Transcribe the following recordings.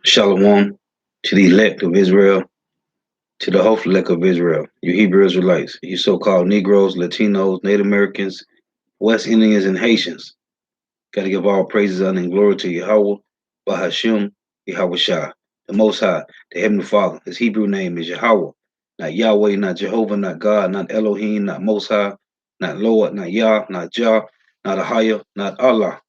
Shalom to the elect of Israel, to the hopeful elect of Israel, you Hebrew Israelites, you so-called Negroes, Latinos, Native Americans, West Indians, and Haitians. Got to give all praises, honor, and glory to Yahweh, Bahashim, Yahweh Shah, the Most High, the Heavenly Father. His Hebrew name is Yahweh, not Yahweh, not Jehovah, not God, not Elohim, not Most High, not Lord, not Yah, not Jah, not Ahaya, not Allah.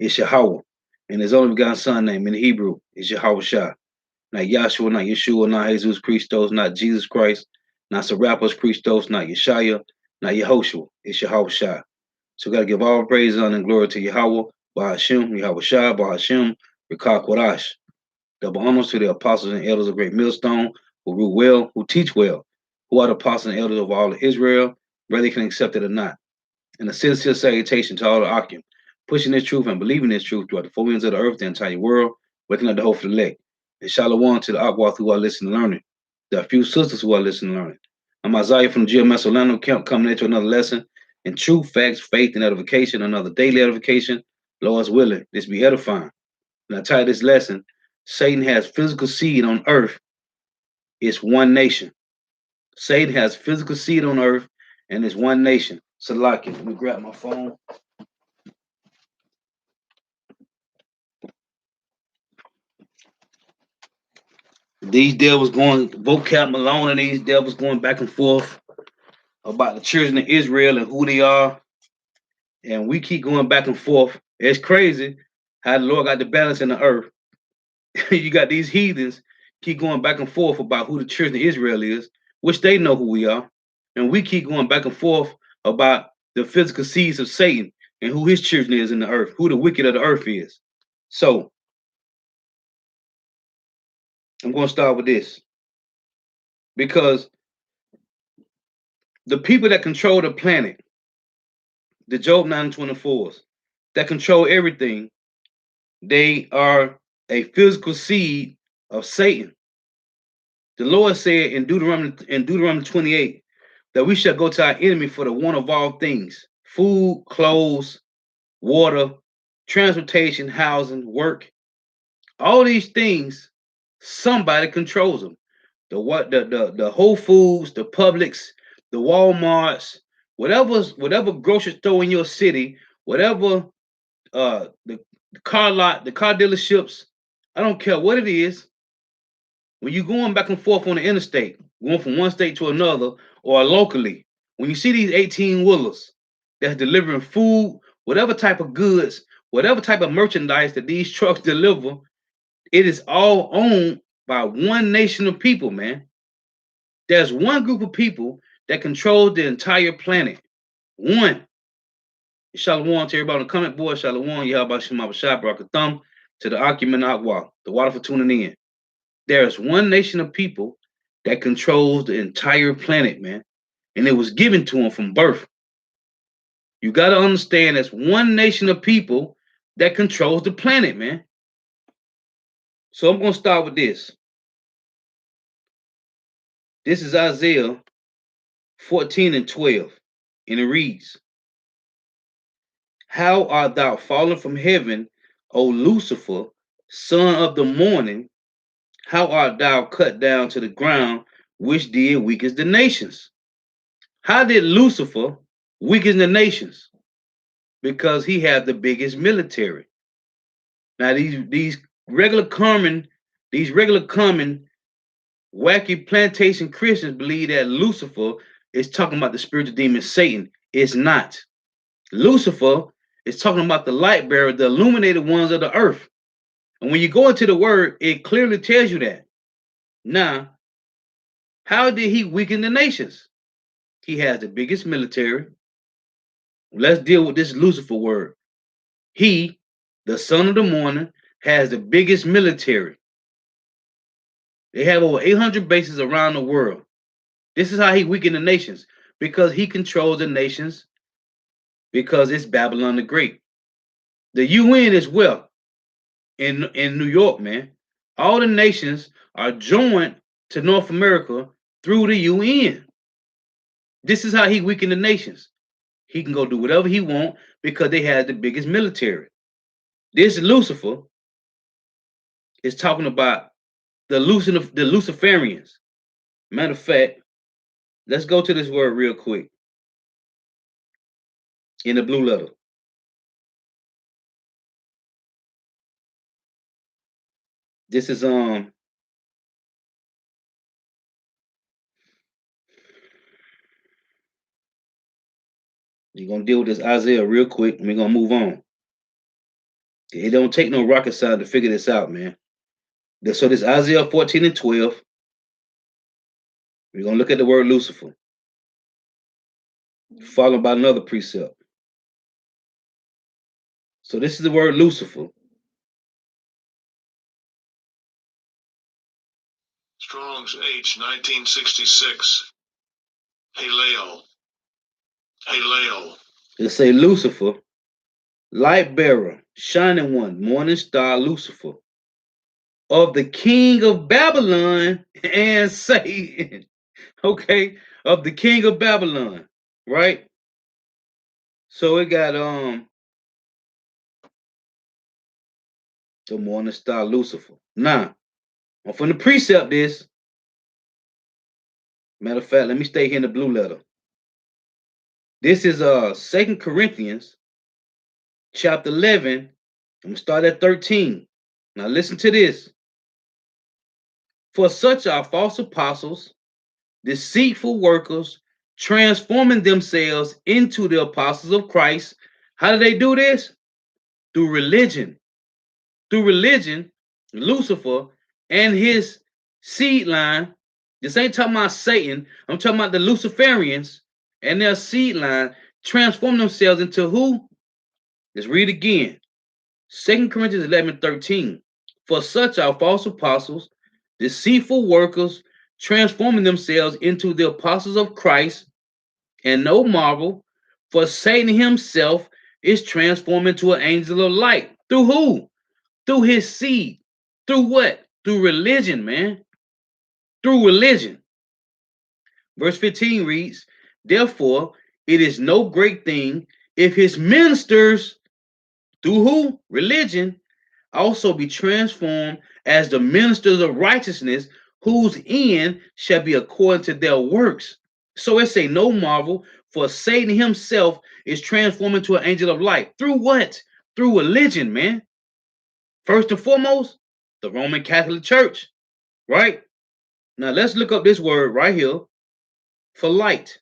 It's Yahweh. And his only begotten son name in Hebrew is Yahweh Shah. Not Yahshua, not Yeshua, not Jesus Christos, not Jesus Christ, not Serapis Christos, not Yeshaya, not Yehoshua. It's Yahweh Shah. So we got to give all praise, honor, and glory to Yahweh, Bahashim, Yahweh Shah, Bahashim, Rekah Kodash. Double honors to the apostles and elders of Great Millstone, who rule well, who teach well, who are the apostles and elders of all of Israel, whether they can accept it or not. And a sincere salutation to all the Akim, pushing this truth and believing this truth throughout the four winds of the earth, the entire world, waking up the hope for the elect. And shalom to the Akwath who are listening and learning. There are a few sisters who are listening and learning. I'm Isaiah from the GMS Orlando camp coming into another lesson in truth, facts, faith, and edification, another daily edification. Lord's willing, this be edifying. And I title this lesson, Satan has physical seed on earth. It's one nation. Satan has physical seed on earth, and it's one nation. Salaki, let me grab my phone. These devils going, vocab Malone and these devils going back and forth about the children of Israel and who they are. And we keep going back and forth. It's crazy how the Lord got the balance in the earth. You got these heathens keep going back and forth about who the children of Israel is, which they know who we are. And we keep going back and forth about the physical seeds of Satan and who his children is in the earth, who the wicked of the earth is. So I'm going to start with this because the people that control the planet, the Job 9:24s, that control everything, they are a physical seed of Satan. The Lord said in Deuteronomy 28 that we shall go to our enemy for the want of all things: food, clothes, water, transportation, housing, work. All these things, somebody controls them. The Whole Foods, the Publix, the Walmarts, whatever grocery store in your city, whatever the car lot, the car dealerships, I don't care what it is. When you're going back and forth on the interstate, going from one state to another, or locally, when you see these 18 wheelers that's delivering food, whatever type of goods, whatever type of merchandise that these trucks deliver, it is all owned by one nation of people, man. There's one group of people that control the entire planet. One. Shalom to everybody on the comment board. Shalom, Yahweh Shema Bashab, Barakathum, to the Akumen Akwa, the water for tuning in. There's one nation of people that controls the entire planet, man. And it was given to them from birth. You got to understand there's one nation of people that controls the planet, man. So I'm going to start with this. This is Isaiah 14:12. And it reads, How art thou fallen from heaven, O Lucifer, son of the morning? How art thou cut down to the ground, which did weaken the nations? How did Lucifer weaken the nations? Because he had the biggest military. Now these regular common, wacky plantation Christians believe that Lucifer is talking about the spiritual demon Satan. It's not. Lucifer is talking about the light bearer, the illuminated ones of the earth. And when you go into the word, it clearly tells you that. Now, how did he weaken the nations? He has the biggest military. Let's deal with this Lucifer word. He, the son of the morning, has the biggest military. They have over 800 bases around the world. This is how he weakened the nations, because he controls the nations, because it's Babylon the Great. The UN as well in New York, man. All the nations are joined to North America through the UN. This is how he weakened the nations. He can go do whatever he want because they had the biggest military. This Lucifer It's talking about the Luciferians. Matter of fact, let's go to this word real quick in the blue letter. This is you're gonna deal with this Isaiah real quick, and we're gonna move on. It don't take no rocket science to figure this out, man. So this Isaiah 14 and 12. We're gonna look at the word Lucifer, followed by another precept. So this is the word Lucifer. Strong's H 1966. Haleo. Haleo. It say Lucifer, light bearer, shining one, morning star Lucifer, of the king of Babylon and Satan. Okay, of the king of Babylon, right? So it got the morning star Lucifer. Now, I'm from the precept this. Matter of fact, let me stay here in the blue letter. This is 2 Corinthians chapter 11. I'm gonna start at 13. Now listen to this. For such are false apostles, deceitful workers, transforming themselves into the apostles of Christ. How do they do this? Through religion. Through religion, Lucifer and his seed line. This ain't talking about Satan. I'm talking about the Luciferians and their seed line transform themselves into who? Let's read again. 2 Corinthians 11:13. For such are false apostles, deceitful workers, transforming themselves into the apostles of Christ, and no marvel, for Satan himself is transformed into an angel of light. Through who? Through his seed. Through what? Through religion, man. Through religion. Verse 15 reads, therefore, it is no great thing if his ministers, through who? Religion, also be transformed as the ministers of righteousness, whose end shall be according to their works. So it say no marvel, for Satan himself is transformed into an angel of light. Through what? Through religion, man. First and foremost, the Roman Catholic Church, right? Now let's look up this word right here for light.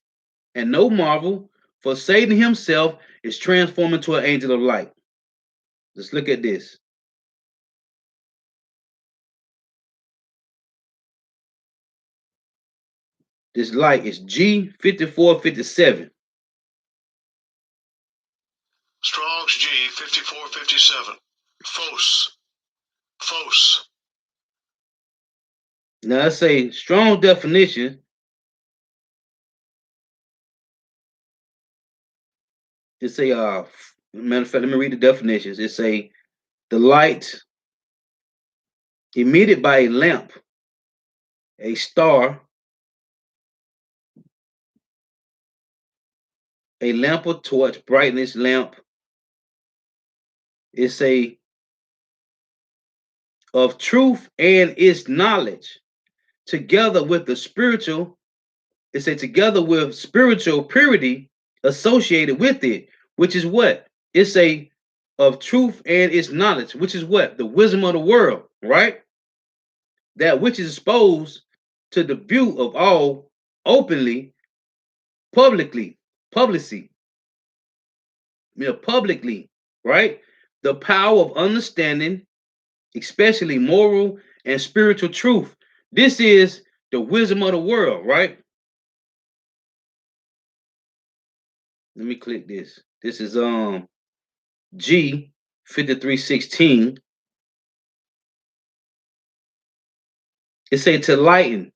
And no marvel, for Satan himself is transformed into an angel of light. Let's look at this. This light is G5457. Strong's G 5457. Phos. Phos. Now let's say strong definition. It's a matter of fact, let me read the definitions. It's a the light emitted by a lamp, a star, a lamp or torch, brightness lamp. It's a of truth and its knowledge, together with the spiritual. It's a together with spiritual purity associated with it, which is what? It's a of truth and its knowledge, which is what? The wisdom of the world, right? That which is exposed to the view of all openly, publicly, publicly, publicly, right? The power of understanding, especially moral and spiritual truth. This is the wisdom of the world, right? Let me click this. This is G 5316. It say to lighten,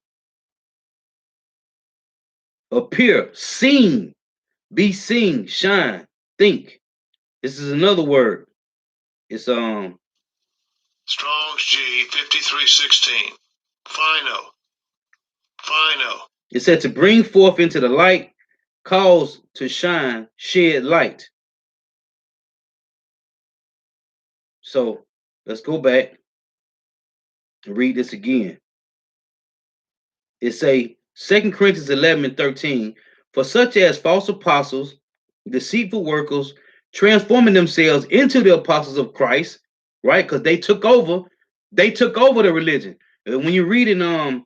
appear, seen, be seen, shine, think. This is another word. It's Strong's G 5316. Phino. Phino. It said to bring forth into the light, cause to shine, shed light. So let's go back. Read this again. It say 2 Corinthians 11 and 13, for such as false apostles, deceitful workers, transforming themselves into the apostles of Christ, right? Because they took over the religion. And when you read I'm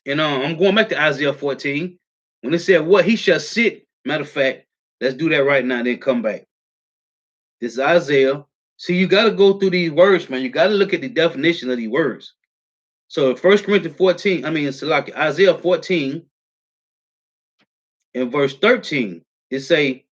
going back to Isaiah 14, when it said what he shall sit, matter of fact, let's do that right now, then come back. This is Isaiah. See, you got to go through these words, man. You got to look at the definition of these words. So 1 Corinthians 14, it's like Isaiah 14 in verse 13, it say,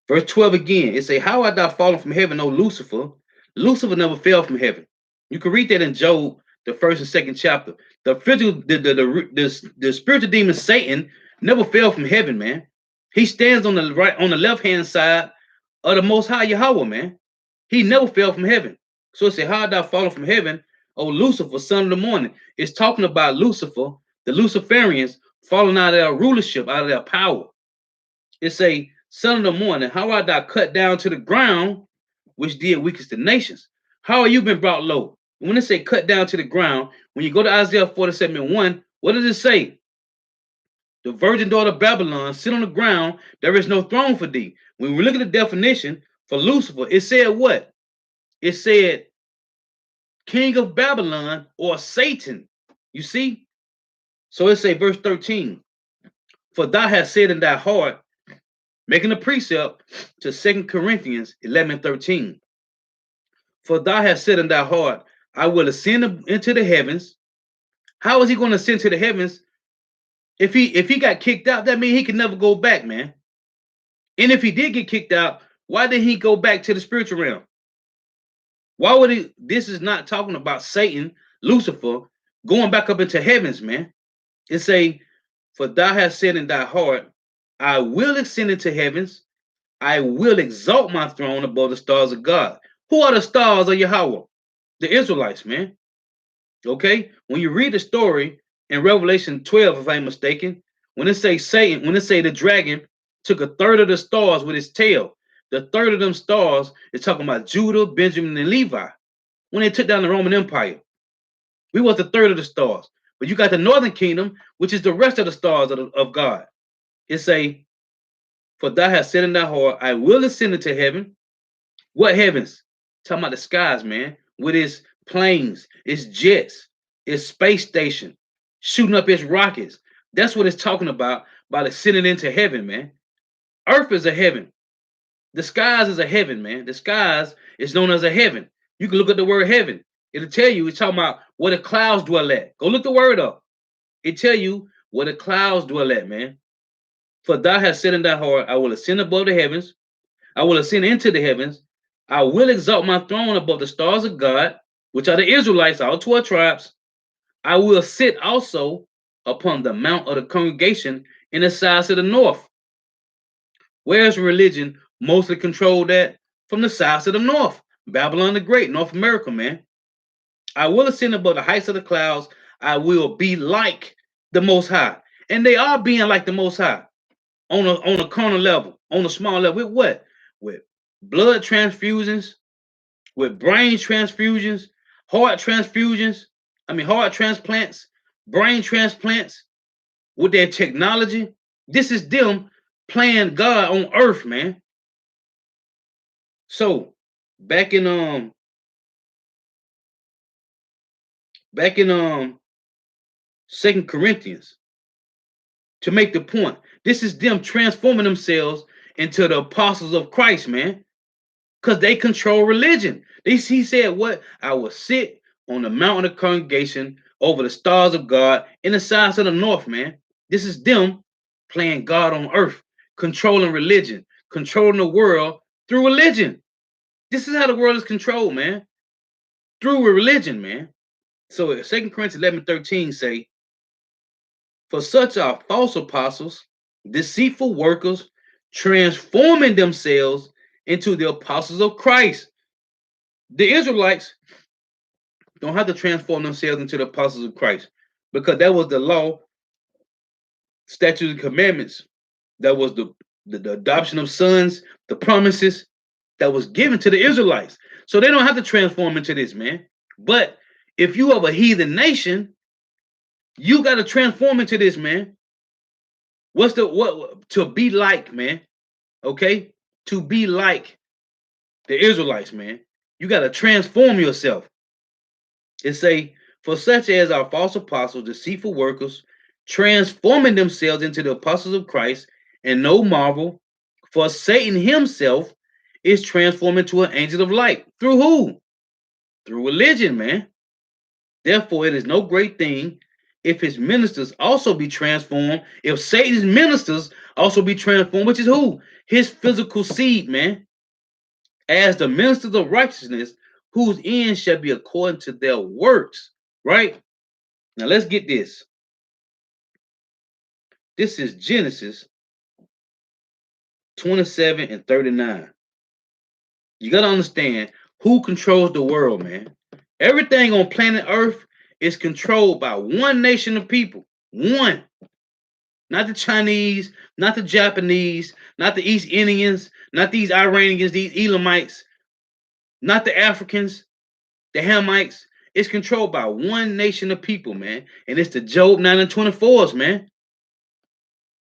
verse 12 again, it say, how art thou fallen from heaven, O Lucifer? Lucifer never fell from heaven. You can read that in Job, the first and second chapter. The physical, the spiritual demon Satan never fell from heaven, man. He stands on the right, on the left hand side of the Most High Yahweh, man. He never fell from heaven. So it say, how art thou fallen from heaven, O Lucifer, son of the morning? It's talking about Lucifer, the Luciferians falling out of their rulership, out of their power. It say, son of the morning, how art thou cut down to the ground, which did weakest the nations? How have you been brought low? When it say cut down to the ground, when you go to Isaiah 47 and 1, what does it say? The virgin daughter of Babylon sit on the ground, there is no throne for thee. When we look at the definition for Lucifer, it said what? It said king of Babylon or Satan. You see? So it say verse 13, for thou hast said in thy heart, making a precept to 2 Corinthians 11 and 13. For thou hast said in thy heart, I will ascend into the heavens. How is he going to ascend to the heavens? If he got kicked out, that means he can never go back, man. And if he did get kicked out, why did he go back to the spiritual realm? Why would he? This is not talking about Satan, Lucifer, going back up into heavens, man. It say, for thou hast said in thy heart, I will ascend into heavens. I will exalt my throne above the stars of God. Who are the stars of Yahweh? The Israelites, man. Okay? When you read the story in Revelation 12, if I'm mistaken, when it say Satan, when it say the dragon took a third of the stars with his tail, the third of them stars is talking about Judah, Benjamin, and Levi. When they took down the Roman Empire, we was the third of the stars. But you got the northern kingdom, which is the rest of the stars of God. It say, for thou hast said in thy heart, I will ascend into heaven. What heavens? Talking about the skies, man, with its planes, its jets, its space station, shooting up its rockets. That's what it's talking about by ascending into heaven, man. Earth is a heaven. The skies is a heaven, man. The skies is known as a heaven. You can look at the word heaven. It'll tell you, it's talking about where the clouds dwell at. Go look the word up. It tell you where the clouds dwell at, man. For thou hast said in thy heart, I will ascend above the heavens. I will ascend into the heavens. I will exalt my throne above the stars of God, which are the Israelites, all 12 tribes. I will sit also upon the mount of the congregation in the sides of the north. Where's religion mostly controlled at? From the sides of the north. Babylon the Great, North America, man. I will ascend above the heights of the clouds. I will be like the Most High. And they are being like the Most High on a carnal level, on a small level. With what? With blood transfusions, with brain transfusions, heart transfusions, heart transplants, brain transplants, with their technology. This is them playing God on earth, man. So back in 2 Corinthians, to make the point, this is them transforming themselves into the apostles of Christ, man. Because they control religion. He said, what? I will sit on the mountain of congregation over the stars of God in the sides of the north, man. This is them playing God on earth, controlling religion, controlling the world through religion. This is how the world is controlled, man. Through religion, man. So 2 Corinthians 11:13 say, for such are false apostles, deceitful workers, transforming themselves into the apostles of Christ. The Israelites don't have to transform themselves into the apostles of Christ, because that was the law, statutes, and commandments. That was the adoption of sons, the promises that was given to the Israelites. So they don't have to transform into this, man. But if you of a heathen nation, you got to transform into this, man. What's the what to be like, man? Okay, to be like the Israelites, man. You got to transform yourself. It say, for such as are false apostles, deceitful workers, transforming themselves into the apostles of Christ, and no marvel, for Satan himself is transformed into an angel of light. Through who? Through religion, man. Therefore, it is no great thing if his ministers also be transformed, if Satan's ministers also be transformed, which is who? His physical seed, man. As the ministers of righteousness, whose end shall be according to their works. Right? Now let's get this. This is Genesis 27 and 39. You got to understand who controls the world, man. Everything on planet Earth is controlled by one nation of people. One. Not the Chinese, not the Japanese, not the East Indians, not these Iranians, these Elamites, not the Africans, the Hamites. It's controlled by one nation of people, man. And it's the Job 9 and 24s, man.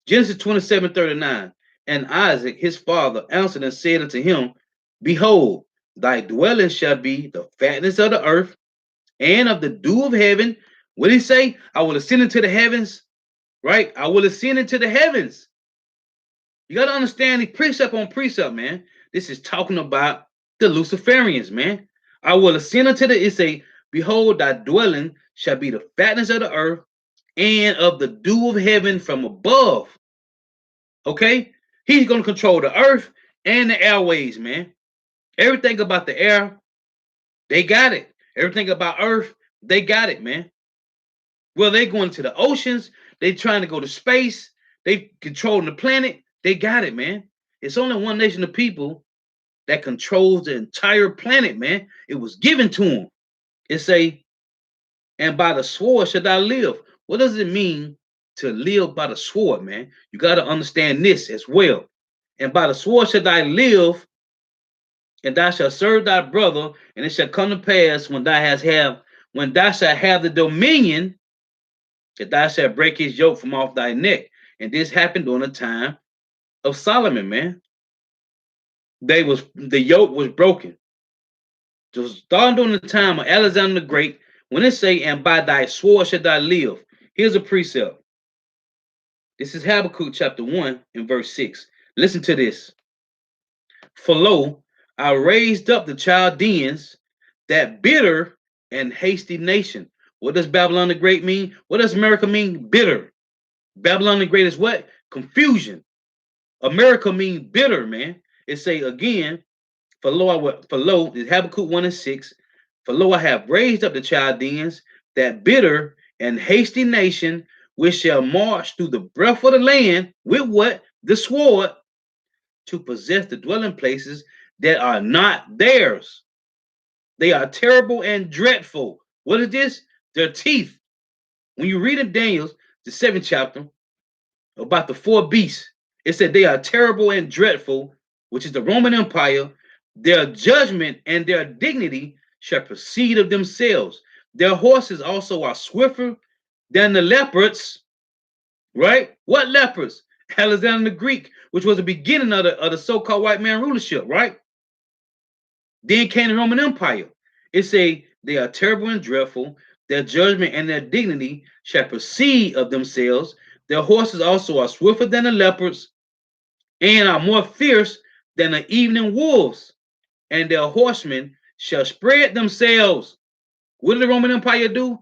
Genesis 27:39. And Isaac, his father, answered and said unto him, behold, thy dwelling shall be the fatness of the earth and of the dew of heaven. What did he say? I will ascend into the heavens, right? I will ascend into the heavens. You got to understand the precept on precept, man. This is talking about the Luciferians, man. I will ascend into the, it say, behold, thy dwelling shall be the fatness of the earth and of the dew of heaven from above. Okay? He's going to control the earth and the airways, man. Everything about the air, they got it. Everything about earth, they got it, man. Well, they going to the oceans. They trying to go to space. They controlling the planet. They got it, man. It's only one nation of people that controls the entire planet, man. It was given to them. It say, and by the sword should I live. What does it mean to live by the sword, man? You got to understand this as well. And by the sword should I live, and thou shalt serve thy brother, and it shall come to pass when thou shalt have the dominion, that thou shalt break his yoke from off thy neck. And this happened during the time of Solomon, man. The yoke was broken. So starting during the time of Alexander the Great, when it say, and by thy sword shalt thou live. Here's a precept. This is Habakkuk chapter 1 and verse 6. Listen to this. For lo, I raised up the Chaldeans, that bitter and hasty nation. What does Babylon the Great mean? What does America mean? Bitter. Babylon the Great is what? Confusion. America means bitter, man. It say again, for lo, is Habakkuk 1 and 6. For lo, I have raised up the Chaldeans, that bitter and hasty nation, which shall march through the breadth of the land with what? The sword, to possess the dwelling places that are not theirs. They are terrible and dreadful. What is this? Their teeth. When you read in Daniel, the 7th chapter, about the 4 beasts, it said they are terrible and dreadful, which is the Roman Empire. Their judgment and their dignity shall proceed of themselves. Their horses also are swifter than the leopards, right? What leopards? Alexander the Greek, which was the beginning of the so-called white man rulership, right? Then came the Roman Empire. It say they are terrible and dreadful. Their judgment and their dignity shall proceed of themselves. Their horses also are swifter than the leopards and are more fierce than the evening wolves. And their horsemen shall spread themselves. What did the Roman Empire do?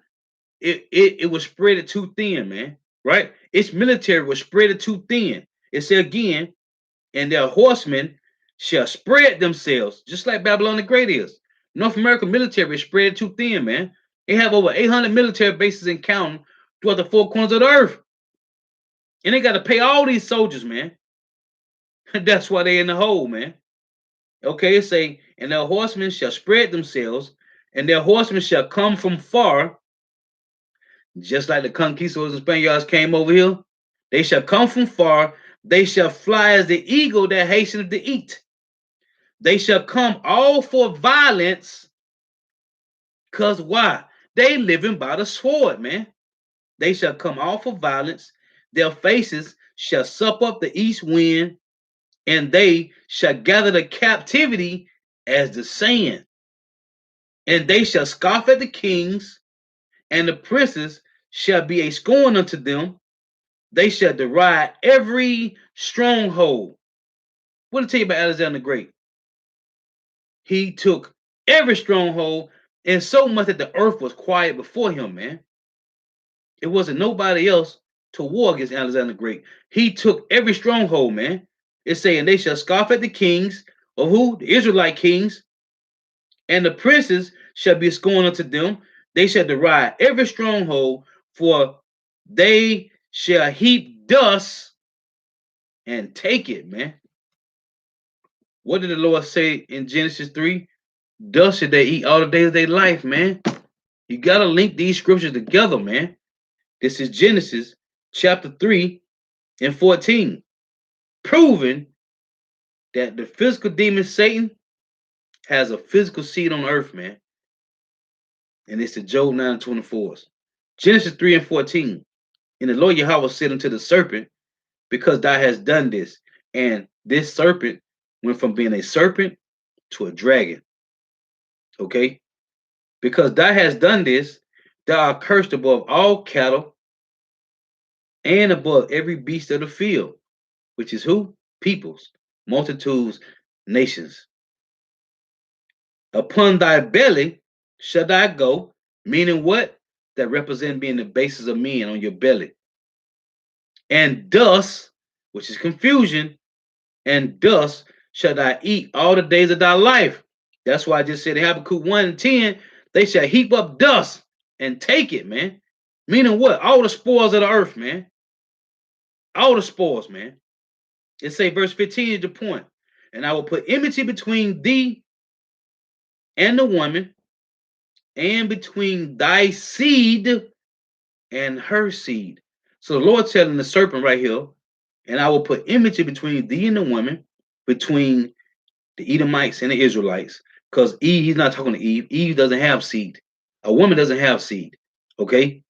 It was spread it too thin, man. Right? Its military was spread it too thin. It said again, and their horsemen shall spread themselves, just like Babylon the Great is. North American military is spread too thin, man. They have over 800 military bases in counting throughout the 4 corners of the earth. And they got to pay all these soldiers, man. That's why they in the hole, man. Okay, it say, and their horsemen shall spread themselves, and their horsemen shall come from far, just like the conquistadors and Spaniards came over here. They shall come from far. They shall fly as the eagle that hasteneth to eat. They shall come all for violence. Because why? They living by the sword, man. They shall come off for violence. Their faces shall sup up the east wind, and they shall gather the captivity as the sand. And they shall scoff at the kings, and the princes shall be a scorn unto them. They shall deride every stronghold. What did I tell you about Alexander the Great? He took every stronghold, and so much that the earth was quiet before him, man. It wasn't nobody else to war against Alexander the Great. He took every stronghold, man. It's saying they shall scoff at the kings of who? The Israelite kings, and the princes shall be scorned unto them. They shall deride every stronghold, for they shall heap dust and take it, man. What did the Lord say in Genesis 3? Dust should they eat all the days of their life, man. You got to link these scriptures together, man. This is Genesis chapter 3 and 14, proving that the physical demon Satan has a physical seed on earth, man. And it's the Job 9 and 24. Genesis 3 and 14. And the Lord Yahweh said unto the serpent, because thou hast done this. And this serpent went from being a serpent to a dragon. Okay? Because thou hast done this, thou art cursed above all cattle and above every beast of the field, which is who? Peoples, multitudes, nations. Upon thy belly shall thou go, meaning what? That represent being the basis of men on your belly. And dust, which is confusion, and dust shall thou eat all the days of thy life. That's why I just said in Habakkuk 1 and 10, they shall heap up dust and take it, man. Meaning what? All the spoils of the earth, man. All the spoils, man. It say verse 15 is the point. And I will put enmity between thee and the woman, and between thy seed and her seed. So the Lord telling the serpent right here, and I will put enmity between thee and the woman, between the Edomites and the Israelites. Because Eve, he's not talking to Eve. Eve doesn't have seed. A woman doesn't have seed. Okay?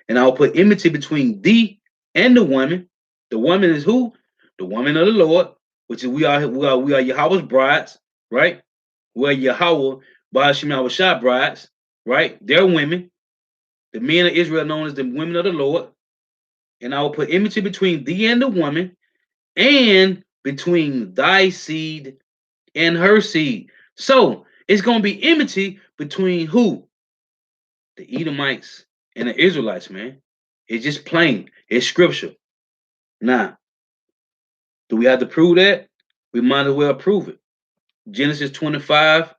And I will put enmity between thee and the woman. The woman is who? The woman of the Lord, which is we are Yahweh's brides, right? We're Yahweh, Ba'ashim Awashah brides, right? They're women. The men of Israel are known as the women of the Lord. And I will put enmity between thee and the woman, and between thy seed and her seed. So it's going to be enmity between who? The Edomites and the Israelites, man. It's just plain. It's scripture. Now, do we have to prove that? We might as well prove it. Genesis 25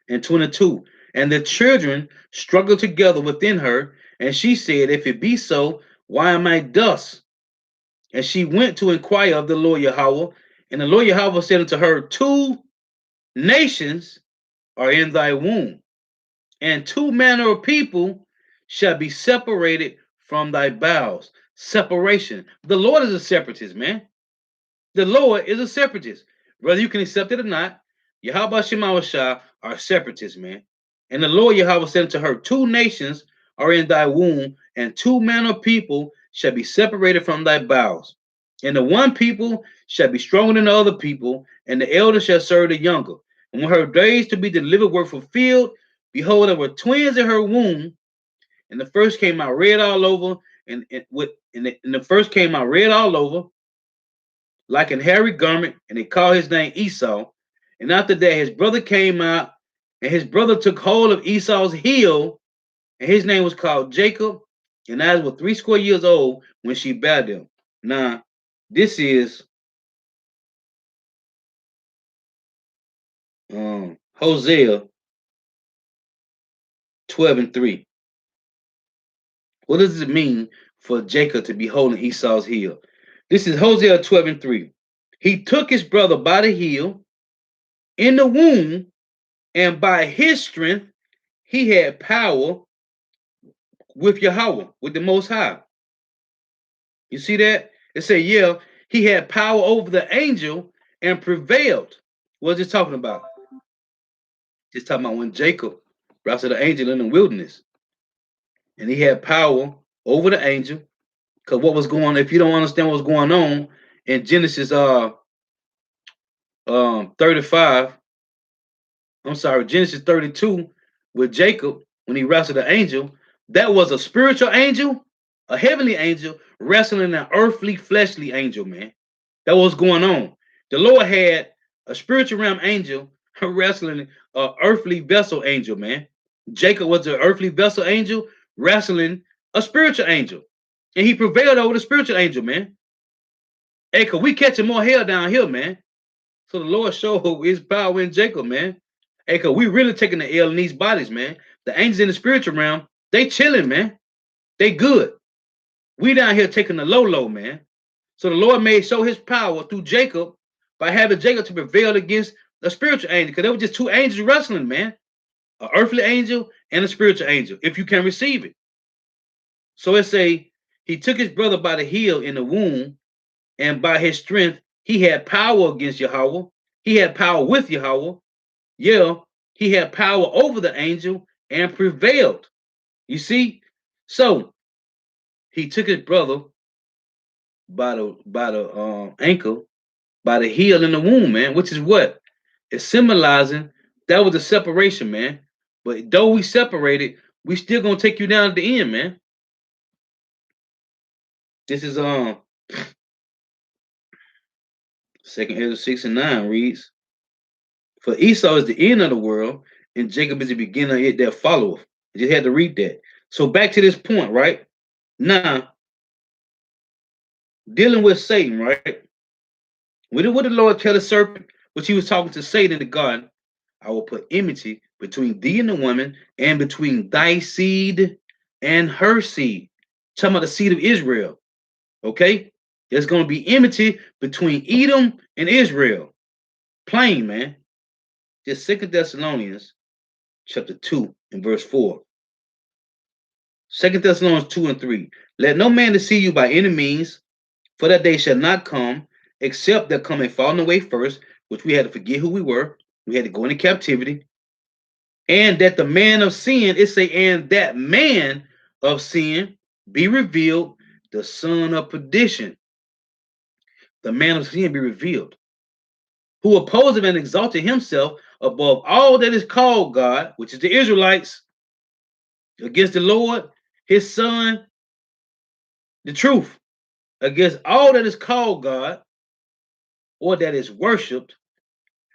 and 22. And the children struggled together within her, and she said, if it be so, why am I thus? And she went to inquire of the Lord Yahweh, and the Lord Yahweh said unto her, 2 nations are in thy womb, and 2 manner of people shall be separated from thy bowels. Separation. The Lord is a separatist, man. The Lord is a separatist. Whether you can accept it or not, Yahweh Shema Shah are separatists, man. And the Lord Yahweh said unto her, 2 nations are in thy womb, and 2 manner of people shall be separated from thy bowels. And the one people shall be stronger than the other people, and the elder shall serve the younger. And when her days to be delivered were fulfilled, behold, there were twins in her womb, and the first came out red all over, and the first came out red all over, like an hairy garment, and they called his name Esau. And after that, his brother came out, and his brother took hold of Esau's heel, and his name was called Jacob. And as was 80 years old when she bare them. Now, this is Hosea 12 and 3. What does it mean for Jacob to be holding Esau's heel? This is Hosea 12 and 3. He took his brother by the heel in the womb, and by his strength he had power with Yahweh, with the Most High. You see that? It said, yeah, he had power over the angel and prevailed. What is it talking about? It's talking about when Jacob wrestled the angel in the wilderness. And he had power over the angel. Because what was going on, if you don't understand what was going on in Genesis 35, I'm sorry, Genesis 32 with Jacob when he wrestled the angel, that was a spiritual angel, a heavenly angel wrestling an earthly, fleshly angel, man. That was going on. The Lord had a spiritual realm angel wrestling an earthly vessel angel, man. Jacob was an earthly vessel angel wrestling a spiritual angel. And he prevailed over the spiritual angel, man. Hey, cause we catching more hell down here, man. So the Lord showed his power in Jacob, man. Hey, cause we really taking the L in these bodies, man. The angels in the spiritual realm, they chilling, man. They good. We down here taking the low, man. So the Lord may show his power through Jacob by having Jacob to prevail against a spiritual angel. Because there were just two angels wrestling, man. An earthly angel and a spiritual angel, if you can receive it. So it say he took his brother by the heel in the womb, and by his strength, he had power against Yahweh. He had power with Yahweh. Yeah, he had power over the angel and prevailed. You see? So he took his brother by the ankle, by the heel in the womb, man, which is what? It's symbolizing that was a separation, man. But though we separated, we still gonna take you down at the end, man. This is 2nd Ezra 6 and 9 reads, for Esau is the end of the world, and Jacob is the beginning of it that followeth. You just had to read that. So back to this point, right? Now, dealing with Satan, right? What did the Lord tell the serpent? Which he was talking to Satan in the garden. I will put enmity between thee and the woman, and between thy seed and her seed. Talking about the seed of Israel. Okay? There's going to be enmity between Edom and Israel. Plain, man. Just 2 Thessalonians chapter 2 and verse 4. 2 Thessalonians 2 and 3. Let no man deceive you by any means, for that day shall not come, except there come a falling away first, which we had to forget who we were. We had to go into captivity. And that the man of sin, it say, and that man of sin be revealed, the son of perdition. The man of sin be revealed, who opposed and exalted himself above all that is called God, which is the Israelites, against the Lord, his son, the truth, against all that is called God, or that is worshipped,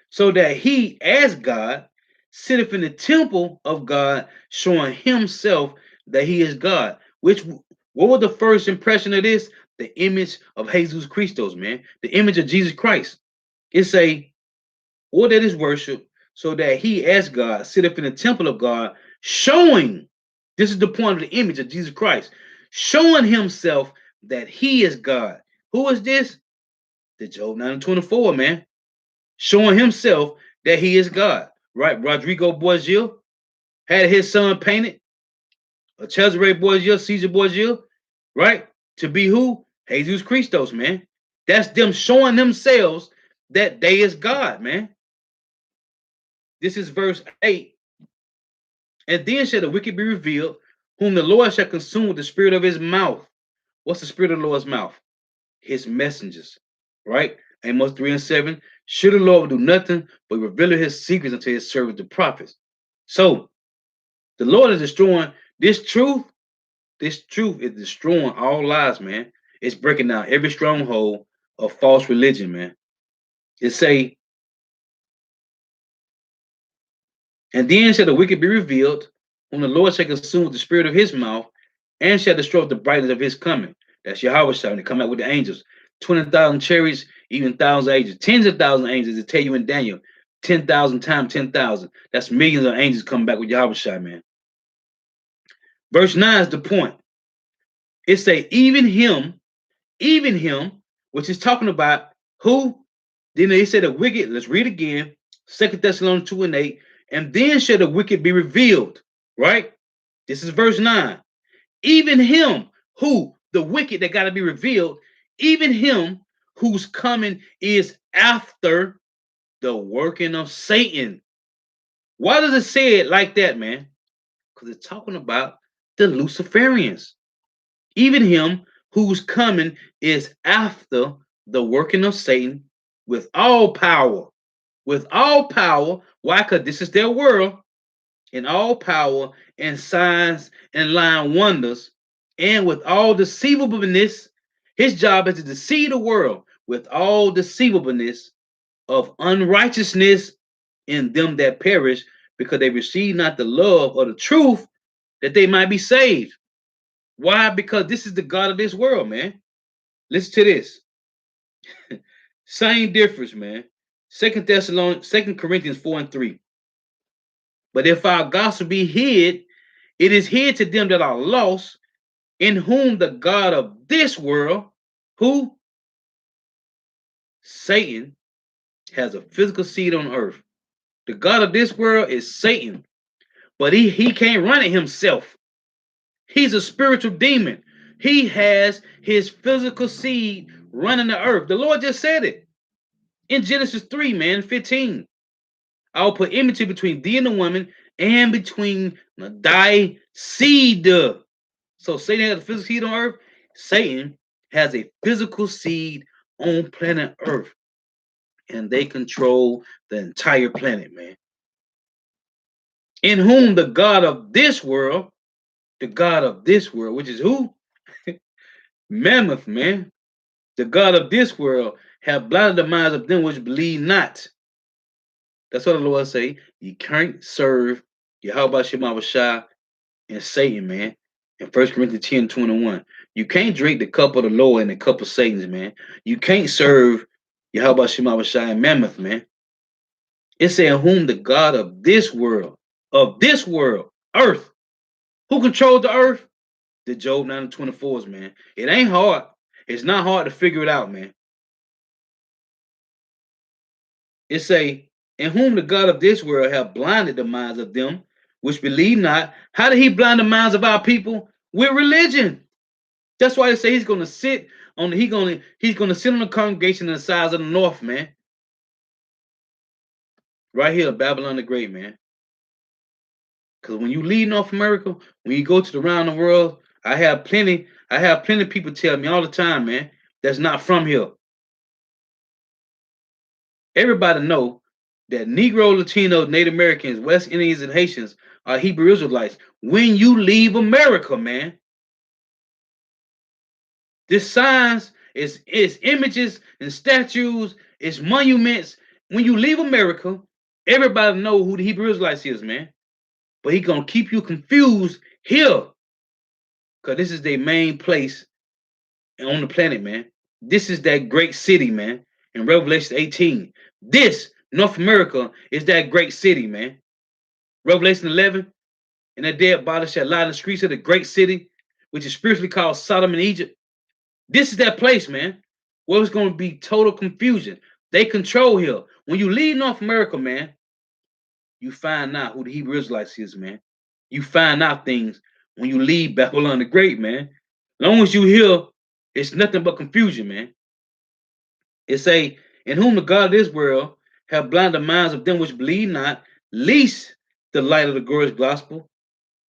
so that he, as God, sitteth in the temple of God, showing himself that he is God. Which, what was the first impression of this? The image of Jesus Christos, man. The image of Jesus Christ. It's a, or that is worship, so that he, as God, sitteth in the temple of God, showing, this is the point of the image of Jesus Christ, showing himself that he is God. Who is this? The Job 9:24, man. Showing himself that he is God. Right? Rodrigo Borgia had his son painted, Cesare Borgia, Caesar Borgia, right? To be who? Jesus Christos, man. That's them showing themselves that they is God, man. This is verse 8. And then shall the wicked be revealed, whom the Lord shall consume with the spirit of his mouth. What's the spirit of the Lord's mouth? His messengers, right? Amos 3 and 7. Should the Lord do nothing but reveal his secrets unto his servants, the prophets. So the Lord is destroying this truth. This truth is destroying all lies, man. It's breaking down every stronghold of false religion, man. It say, and then shall the wicked be revealed, whom the Lord shall consume with the spirit of his mouth, and shall destroy the brightness of his coming. That's Yahweh shouting to come out with the angels. 20,000 chariots, even thousands of angels, tens of thousands of angels, to tell you in Daniel, 10,000 times 10,000. That's millions of angels coming back with Yahweh Shai, man. Verse 9 is the point. It say, even him, which is talking about who? Then they said the wicked, let's read again, 2 Thessalonians 2 and 8, and then shall the wicked be revealed, right? This is verse 9. Even him who, the wicked that got to be revealed, even him whose coming is after the working of Satan. Why does it say it like that, man? because it's talking about the Luciferians. Even him whose coming is after the working of Satan with all power. With all power. Why? Because this is their world. In all power and signs and lying wonders, and with all deceivableness. His job is to deceive the world with all deceivableness of unrighteousness in them that perish, because they receive not the love or the truth, that they might be saved. Why? Because this is the God of this world, man. Listen to this. Same difference, man. Second Corinthians 4 and 3. But if our gospel be hid, it is hid to them that are lost, in whom the God of this world, who? Satan, has a physical seat on earth. The God of this world is Satan, but he can't run it himself. He's a spiritual demon. He has his physical seed running the earth. The Lord just said it in Genesis 3, man, 15. I will put enmity between thee and the woman, and between thy seed. So Satan has a physical seed on earth. Satan has a physical seed on planet Earth, and they control the entire planet, man. In whom the God of this world, which is who? Mammoth, man. The God of this world have blinded the minds of them which believe not. That's what the Lord say. You can't serve Yahweh Shema Shah and Satan, man. In 1 Corinthians 10:21. You can't drink the cup of the Lord and the cup of Satan's, man. You can't serve Yahweh Shema Shah and Mammoth, man. It said, whom the God of this world, earth. Who controls the earth? The Job 9:24s, man. It ain't hard. It's not hard to figure it out, man. It say, in whom the God of this world have blinded the minds of them which believe not. How did he blind the minds of our people? With religion. That's why they say he's gonna sit on the, he's gonna sit on the congregation in the sides of the north, man. Right here, Babylon the Great, man. Because when you leave North America, when you go to the around the world, I have plenty of people tell me all the time, man, that's not from here. Everybody know that Negro, Latino, Native Americans, West Indians, and Haitians are Hebrew Israelites. When you leave America, man, this signs is images and statues, it's monuments. When you leave America, everybody know who the Hebrew Israelites is, man. But he gonna keep you confused here, because this is their main place on the planet, man. This is that great city, man. In Revelation 18, this North America is that great city, man. Revelation 11, and that dead body shall lie in the streets of the great city, which is spiritually called Sodom and Egypt. This is that place, man, where it's going to be total confusion. They control here. When you leave North America, man, you find out who the Hebrew Israelites is, man. You find out things when you leave Babylon the Great, man. As long as you here, it's nothing but confusion, man. It say, in whom the God of this world have blinded the minds of them which believe not, least the light of the glorious gospel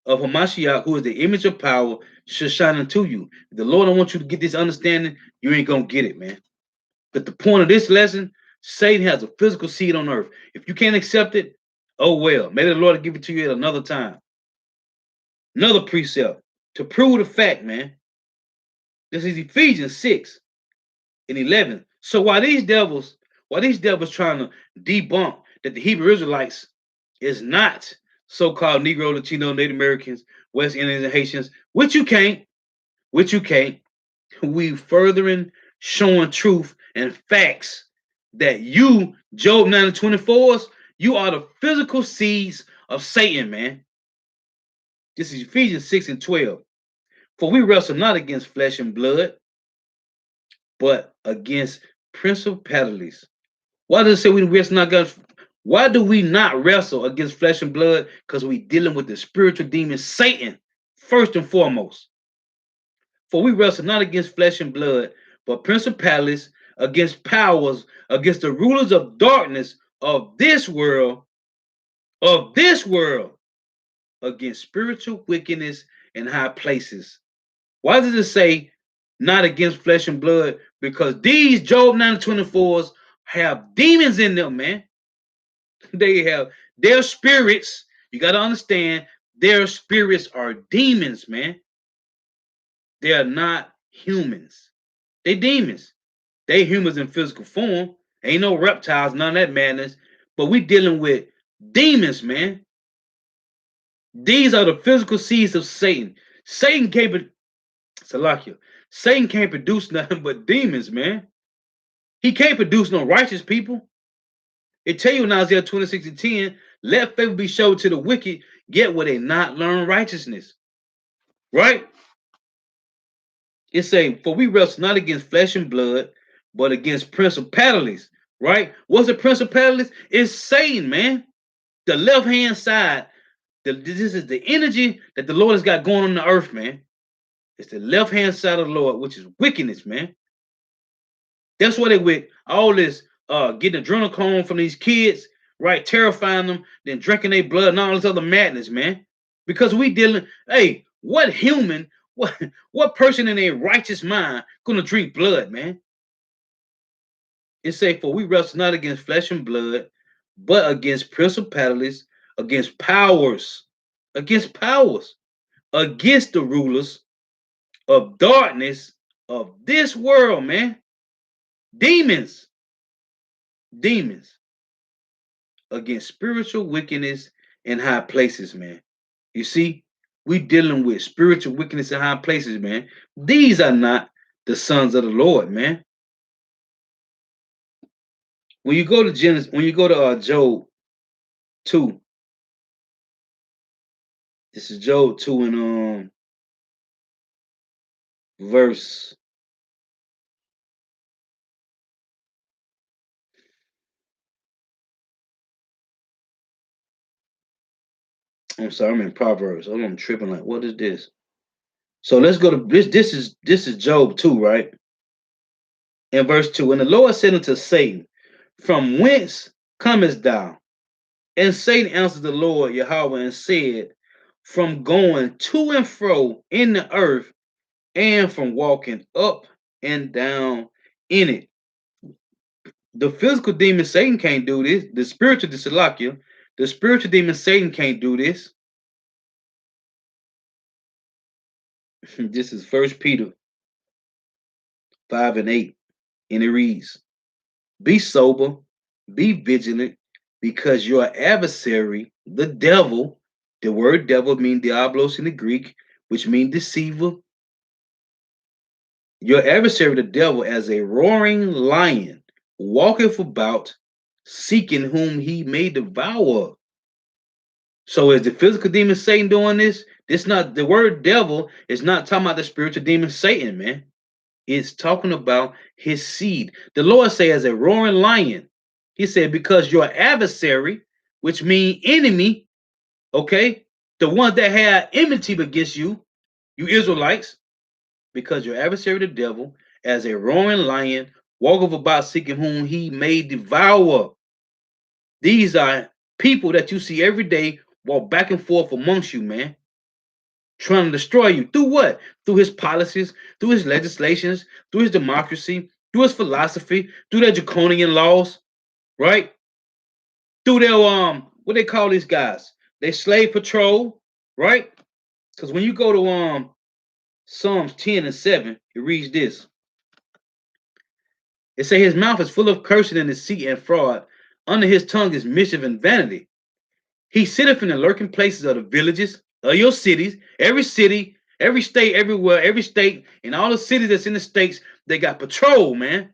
of Hamashiach, who is the image of power, should shine unto you. If the Lord don't want you to get this understanding, you ain't gonna get it, man. But the point of this lesson, Satan has a physical seed on earth. If you can't accept it, oh well. Maybe the Lord will give it to you at another time. Another precept to prove the fact, man. This is Ephesians 6 and 11. So while these devils trying to debunk that the Hebrew Israelites is not so-called Negro, Latino, Native Americans, West Indians, and Haitians, which you can't, we furthering showing truth and facts that you, Job 9:24s, you are the physical seeds of Satan, man. This is Ephesians 6 and 12. For we wrestle not against flesh and blood, but against principalities. Why does it say we wrestle not against? Why do we not wrestle against flesh and blood? Because we dealing with the spiritual demon Satan, first and foremost. For we wrestle not against flesh and blood, but principalities, against powers, against the rulers of darkness of this world, against spiritual wickedness in high places. Why does it say not against flesh and blood? Because these Job 9:24s have demons in them, man. They have their spirits. You got to understand, their spirits are demons, man. They are not humans. They demons. They humans in physical form. Ain't no reptiles, none of that madness. But we dealing with demons, man. These are the physical seeds of Satan. Satan can't Salakia. Satan can't produce nothing but demons, man. He can't produce no righteous people. It tell you in Isaiah 26:10, let favor be showed to the wicked, yet will they not learn righteousness. Right? It say, for we wrestle not against flesh and blood, but against principalities. Right? What's the principalities? It's Satan, man. The left hand side. This is the energy that the Lord has got going on the earth, man. It's the left hand side of the Lord, which is wickedness, man. That's why they with all this getting adrenochrome from these kids, right? Terrifying them, then drinking their blood and all this other madness, man. Because we dealing, hey, what human, what person in a righteous mind gonna drink blood, man? It say, for we wrestle not against flesh and blood, but against principalities, against powers, against powers, against the rulers of darkness of this world, man. Demons, demons against spiritual wickedness in high places, man. You see, we dealing with spiritual wickedness in high places, man. These are not the sons of the Lord, man. When you go to Genesis, when you go to Job 2, this is Job 2 and verse. I'm sorry, I'm in Proverbs. Hold on, I'm tripping. Like, what is this? So let's go to this. This is Job 2, right? In verse 2. And the Lord said unto Satan, from whence comest thou? And Satan answered the Lord Yahweh and said, from going to and fro in the earth, and from walking up and down in it. The physical demon Satan can't do this. The spiritual Salakia, the spiritual demon Satan can't do this. This is First Peter 5 and 8. And it reads, be sober, be vigilant, because your adversary, the devil, the word devil means diablos in the Greek, which means deceiver. Your adversary, the devil, as a roaring lion, walketh about, seeking whom he may devour. So is the physical demon Satan doing this? This not the word devil is not talking about the spiritual demon Satan, man. It's talking about his seed. The Lord say as a roaring lion. He said, because your adversary, which means enemy, okay, the one that had enmity against you, you Israelites, because your adversary, the devil, as a roaring lion, walketh about seeking whom he may devour. These are people that you see every day walk back and forth amongst you, man, trying to destroy you. Through what? Through his policies, through his legislations, through his democracy, through his philosophy, through their draconian laws, right? Through their what they call these guys? They slave patrol, right? Because when you go to Psalms 10 and 7, it reads this. It say his mouth is full of cursing and deceit and fraud. Under his tongue is mischief and vanity. He sitteth in the lurking places of the villages of your cities, every city, every state, everywhere, every state, and all the cities that's in the states, they got patrol, man.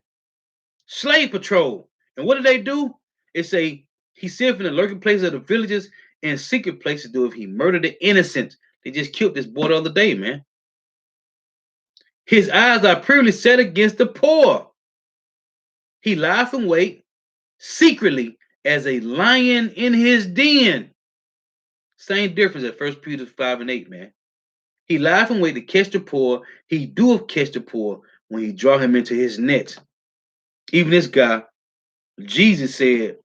Slave patrol. And what do they do? It say he sitteth in the lurking places of the villages and secret places do if he murdered the innocent. They just killed this boy the other day, man. His eyes are purely set against the poor. He lieth in wait secretly as a lion in his den. Same difference at First Peter 5 and 8, man. He lieth in wait to catch the poor. He doeth catch the poor when he draw him into his net. Even this guy, Jesus said,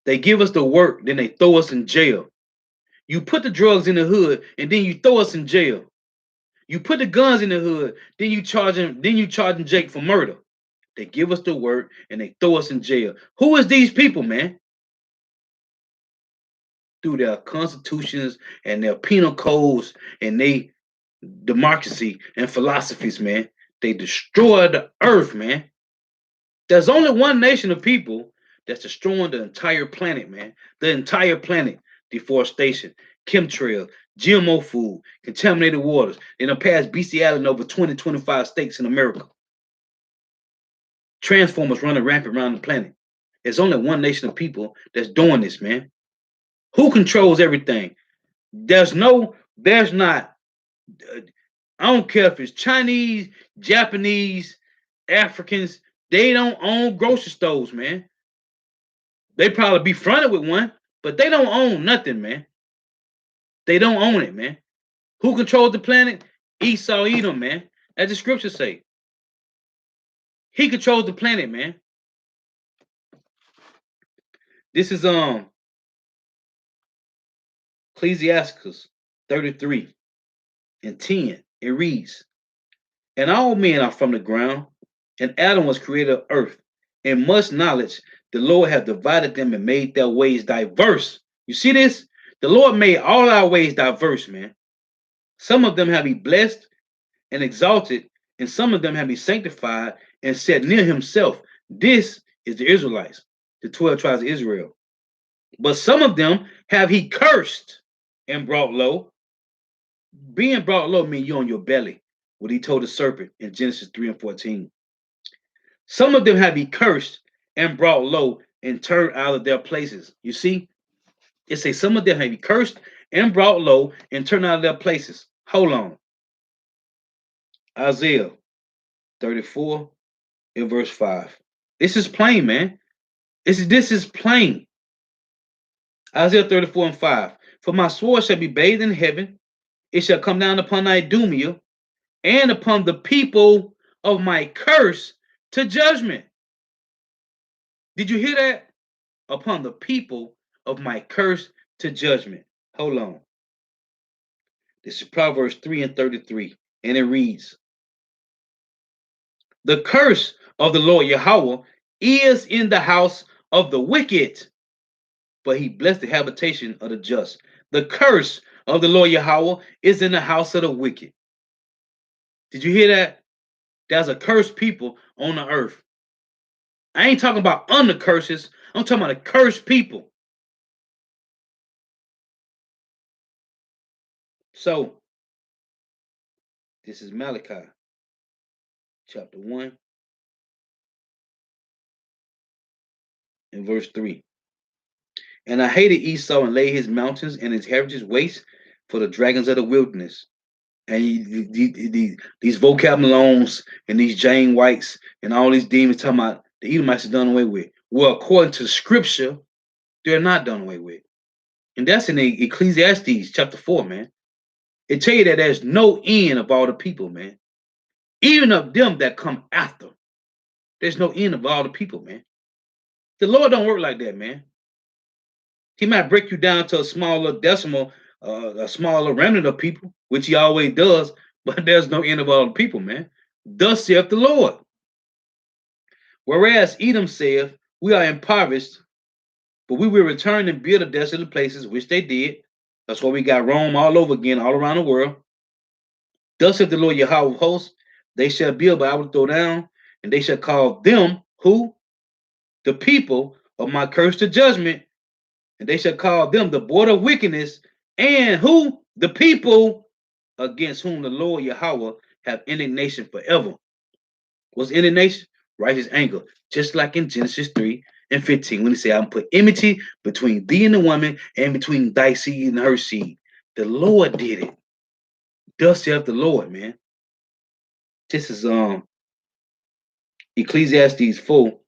they give us the work, then they throw us in jail. You put the drugs in the hood, and then you throw us in jail. You put the guns in the hood, then you charging Jake for murder. They give us the work and they throw us in jail. Who is these people, man? Through their constitutions and their penal codes and they democracy and philosophies, man. They destroy the earth, man. There's only one nation of people that's destroying the entire planet, man. The entire planet. Deforestation, chemtrails, GMO food, contaminated waters. In the past, bestiality in over 20, 25 states in America. Transformers running rampant around the planet. There's only one nation of people that's doing this, man. Who controls everything? There's not. I don't care if it's Chinese, Japanese, Africans. They don't own grocery stores, man. They probably be fronted with one, but they don't own nothing, man. They don't own it, man. Who controls the planet? Esau Edom, man. As the scriptures say. He controls the planet, man. This is Ecclesiasticus 33 and 10. It reads, and all men are from the ground, and Adam was created of earth. In much knowledge, the Lord hath divided them and made their ways diverse. You see this? The Lord made all our ways diverse, man. Some of them have he blessed and exalted, and some of them have he sanctified and set near himself. This is the Israelites, the 12 tribes of Israel. But some of them have he cursed and brought low. Being brought low means you're on your belly, what he told the serpent in Genesis 3 and 14. Some of them have he cursed and brought low and turned out of their places. You see, it says some of them have he cursed and brought low and turned out of their places. Hold on. Isaiah 34 and verse 5. This is plain, man. This is plain. Isaiah 34 and 5. For my sword shall be bathed in heaven, it shall come down upon Idumea and upon the people of my curse to judgment. Did you hear that? Upon the people of my curse to judgment. Hold on. This is Proverbs 3 and 33. And it reads, the curse of the Lord Yahweh is in the house of the wicked, but he blessed the habitation of the just. The curse of the Lord Yahweh is in the house of the wicked. Did you hear that? There's a cursed people on the earth. I ain't talking about under curses. I'm talking about the cursed people. So, this is Malachi, chapter 1, and verse 3. And I hated Esau and laid his mountains and his heritage waste for the dragons of the wilderness. And these vocab Malones and these Jane Whites and all these demons talking about the Edomites are done away with. Well, according to scripture, they're not done away with. And that's in the Ecclesiastes chapter 4, man. It tell you that there's no end of all the people, man. Even of them that come after. There's no end of all the people, man. The Lord don't work like that, man. He might break you down to a smaller decimal, a smaller remnant of people, which he always does, but there's no end of all the people, man. Thus saith the Lord. Whereas Edom saith, we are impoverished, but we will return and build the desolate places, which they did. That's why we got Rome all over again, all around the world. Thus saith the Lord Yahweh of hosts, they shall build, but I will throw down, and they shall call them, who? The people of my curse to judgment, and they shall call them the border of wickedness, and who? The people against whom the Lord Yahweh have indignation forever. What's indignation? Righteous anger. Just like in Genesis 3 and 15, when he said, I'm put enmity between thee and the woman, and between thy seed and her seed. The Lord did it. Thus saith the Lord, man. This is Ecclesiastes 4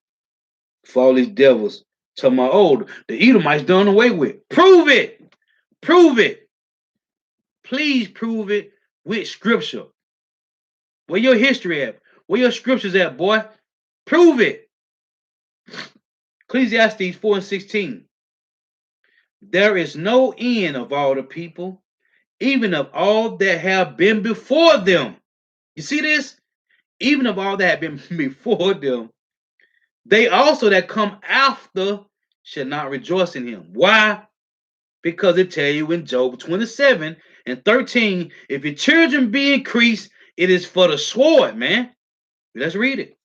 for all these devils talking about, oh, the Edomites done away with. Prove it. Prove it. Please prove it with scripture. Where your history at? Where your scriptures at, boy? Prove it. Ecclesiastes 4 and 16. There is no end of all the people, even of all that have been before them. You see this? Even of all that have been before them, they also that come after shall not rejoice in him. Why? Because it tell you in Job 27 and 13, if your children be increased, it is for the sword, man. Let's read it.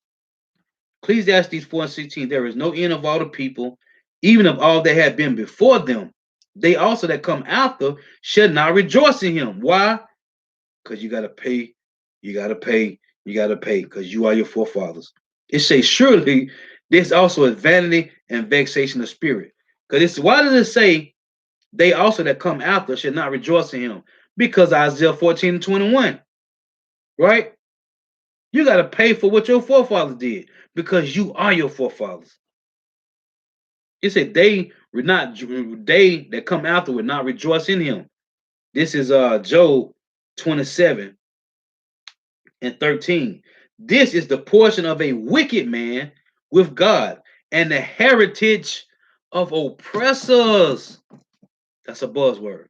Ecclesiastes 4 and 16, there is no end of all the people, even of all that have been before them. They also that come after should not rejoice in him. Why? Because you got to pay, you got to pay, you got to pay, because you are your forefathers. It says, surely this also is vanity and vexation of spirit. Because it's why does it say they also that come after should not rejoice in him? Because Isaiah 14 and 21, right? You got to pay for what your forefathers did because you are your forefathers. It said they that come after would not rejoice in him. This is Job 27 and 13. This is the portion of a wicked man with God and the heritage of oppressors. That's a buzzword.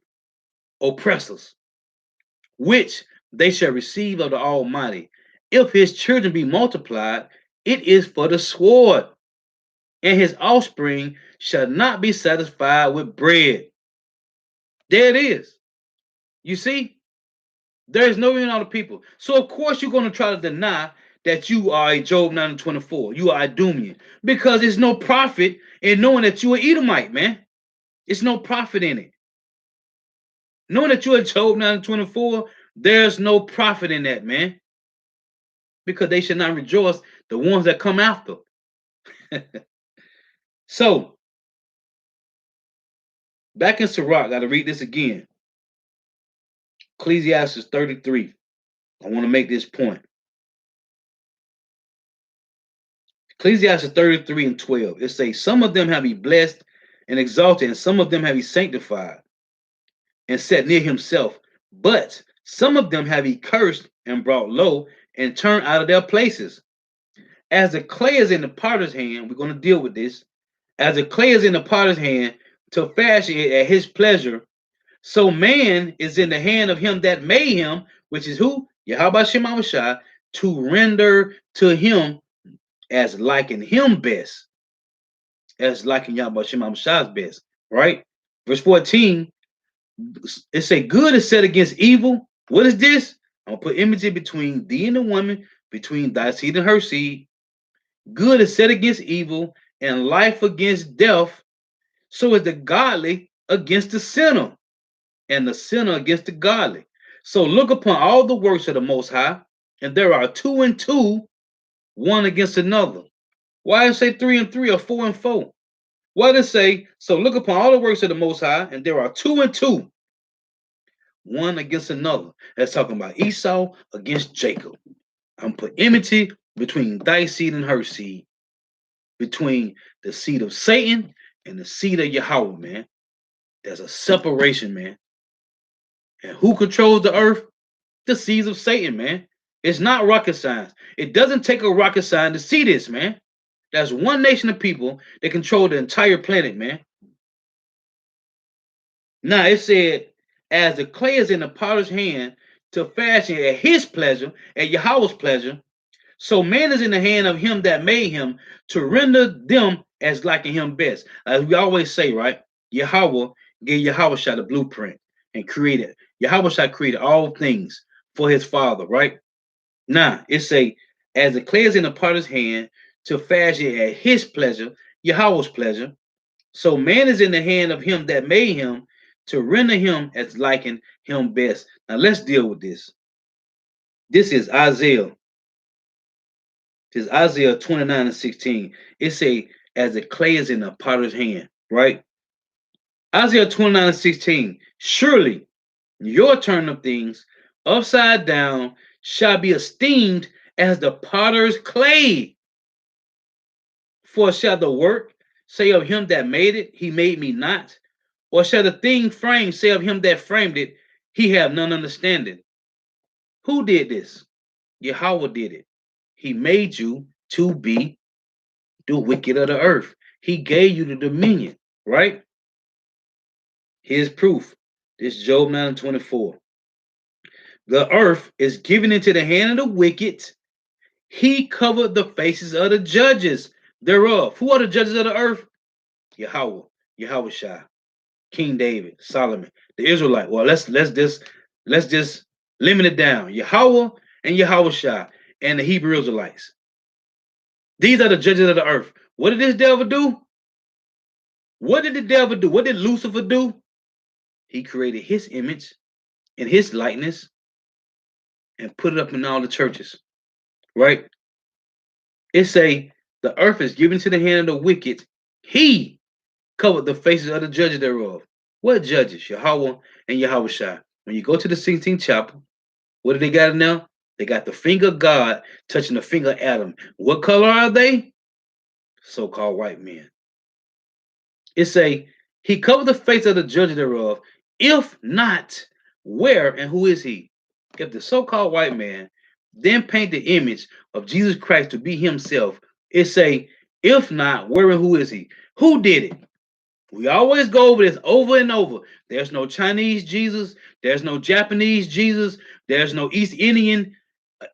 Oppressors, which they shall receive of the Almighty. If his children be multiplied, it is for the sword, and his offspring shall not be satisfied with bread. There it is. You see, there is no end on the people. So of course you're going to try to deny that you are a Job 9 and 24. You are a Doomian. Because there's no profit in knowing that you're an Edomite, man. It's no profit in it. Knowing that you're a Job 9 and 24, there's no profit in that, man. Because they should not rejoice the ones that come after. So, back in Sirach, I got to read this again. Ecclesiastes 33. I want to make this point. Ecclesiastes 33 and 12. It says, some of them have he blessed and exalted, and some of them have he sanctified and set near himself. But some of them have he cursed and brought low and turned out of their places. As the clay is in the potter's hand, we're going to deal with this. As the clay is in the potter's hand to fashion it at his pleasure, so man is in the hand of him that made him, which is who? Yahweh Shema Shai, to render to him as liking him best, as liking Yahweh Shema Shai's best, right? Verse 14, it say, good is set against evil. What is this? I'm gonna put enmity between thee and the woman, between thy seed and her seed. Good is set against evil, and life against death. So is the godly against the sinner, and the sinner against the godly. So look upon all the works of the Most High, and there are two and two, one against another. Why does it say three and three or four and four? Why does it say, so look upon all the works of the Most High, and there are two and two, one against another? That's talking about Esau against Jacob. I'm put enmity between thy seed and her seed, between the seed of Satan and the seed of Yahweh, man. There's a separation, man. And who controls the earth? The seeds of Satan, man. It's not rocket science. It doesn't take a rocket science to see this, man. That's one nation of people that control the entire planet, man. Now it said, as the clay is in the potter's hand to fashion at his pleasure, at Yahweh's pleasure, so man is in the hand of him that made him to render them as liking him best. As we always say, right? Yahweh gave Yahweh Shai the blueprint and created. Yahweh Shai created all things for his father, right? Now it say, as the clay is in the potter's hand to fashion at his pleasure, Yahweh's pleasure. So man is in the hand of him that made him to render him as liking him best. Now let's deal with this. This is Isaiah. This is Isaiah 29 and 16. It say, as the clay is in the potter's hand, right? Isaiah 29 and 16. Surely your turn of things upside down shall be esteemed as the potter's clay. For shall the work say of him that made it, he made me not? Or shall the thing framed say of him that framed it, he have none understanding? Who did this? Yahweh did it. He made you to be the wicked of the earth. He gave you the dominion, right? Here's proof. This is Job 9:24. The earth is given into the hand of the wicked. He covered the faces of the judges thereof. Who are the judges of the earth? Yahweh, Yahweh Shai, King David, Solomon, the Israelite. Well, let's just limit it down. Yahweh and Yahweh Shai and the Hebrew Israelites. These are the judges of the earth. What did this devil do? What did the devil do? What did Lucifer do? He created his image and his likeness and put it up in all the churches. Right? It say the earth is given to the hand of the wicked. He covered the faces of the judges thereof. What judges? Yahweh and Yahweh Shai. When you go to the 16th chapter, what do they got now? They got the finger of God touching the finger of Adam. What color are they? So-called white men. It say, he covered the face of the judge thereof. If not, where and who is he? If the so-called white man then paint the image of Jesus Christ to be himself, it say, if not, where and who is he? Who did it? We always go over this over and over. There's no Chinese Jesus. There's no Japanese Jesus. There's no East Indian,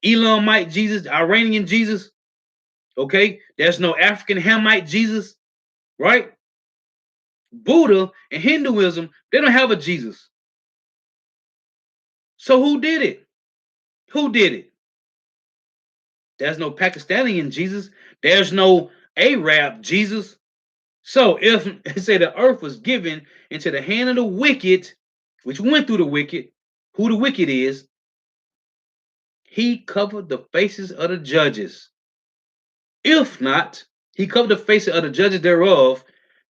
Elamite Jesus, Iranian Jesus. Okay? There's no African Hamite Jesus. Right? Buddha and Hinduism, they don't have a Jesus. So who did it? Who did it? There's no Pakistani Jesus. There's no Arab Jesus. So if say the earth was given into the hand of the wicked, which went through the wicked, who the wicked is, he covered the faces of the judges. If not, he covered the faces of the judges thereof.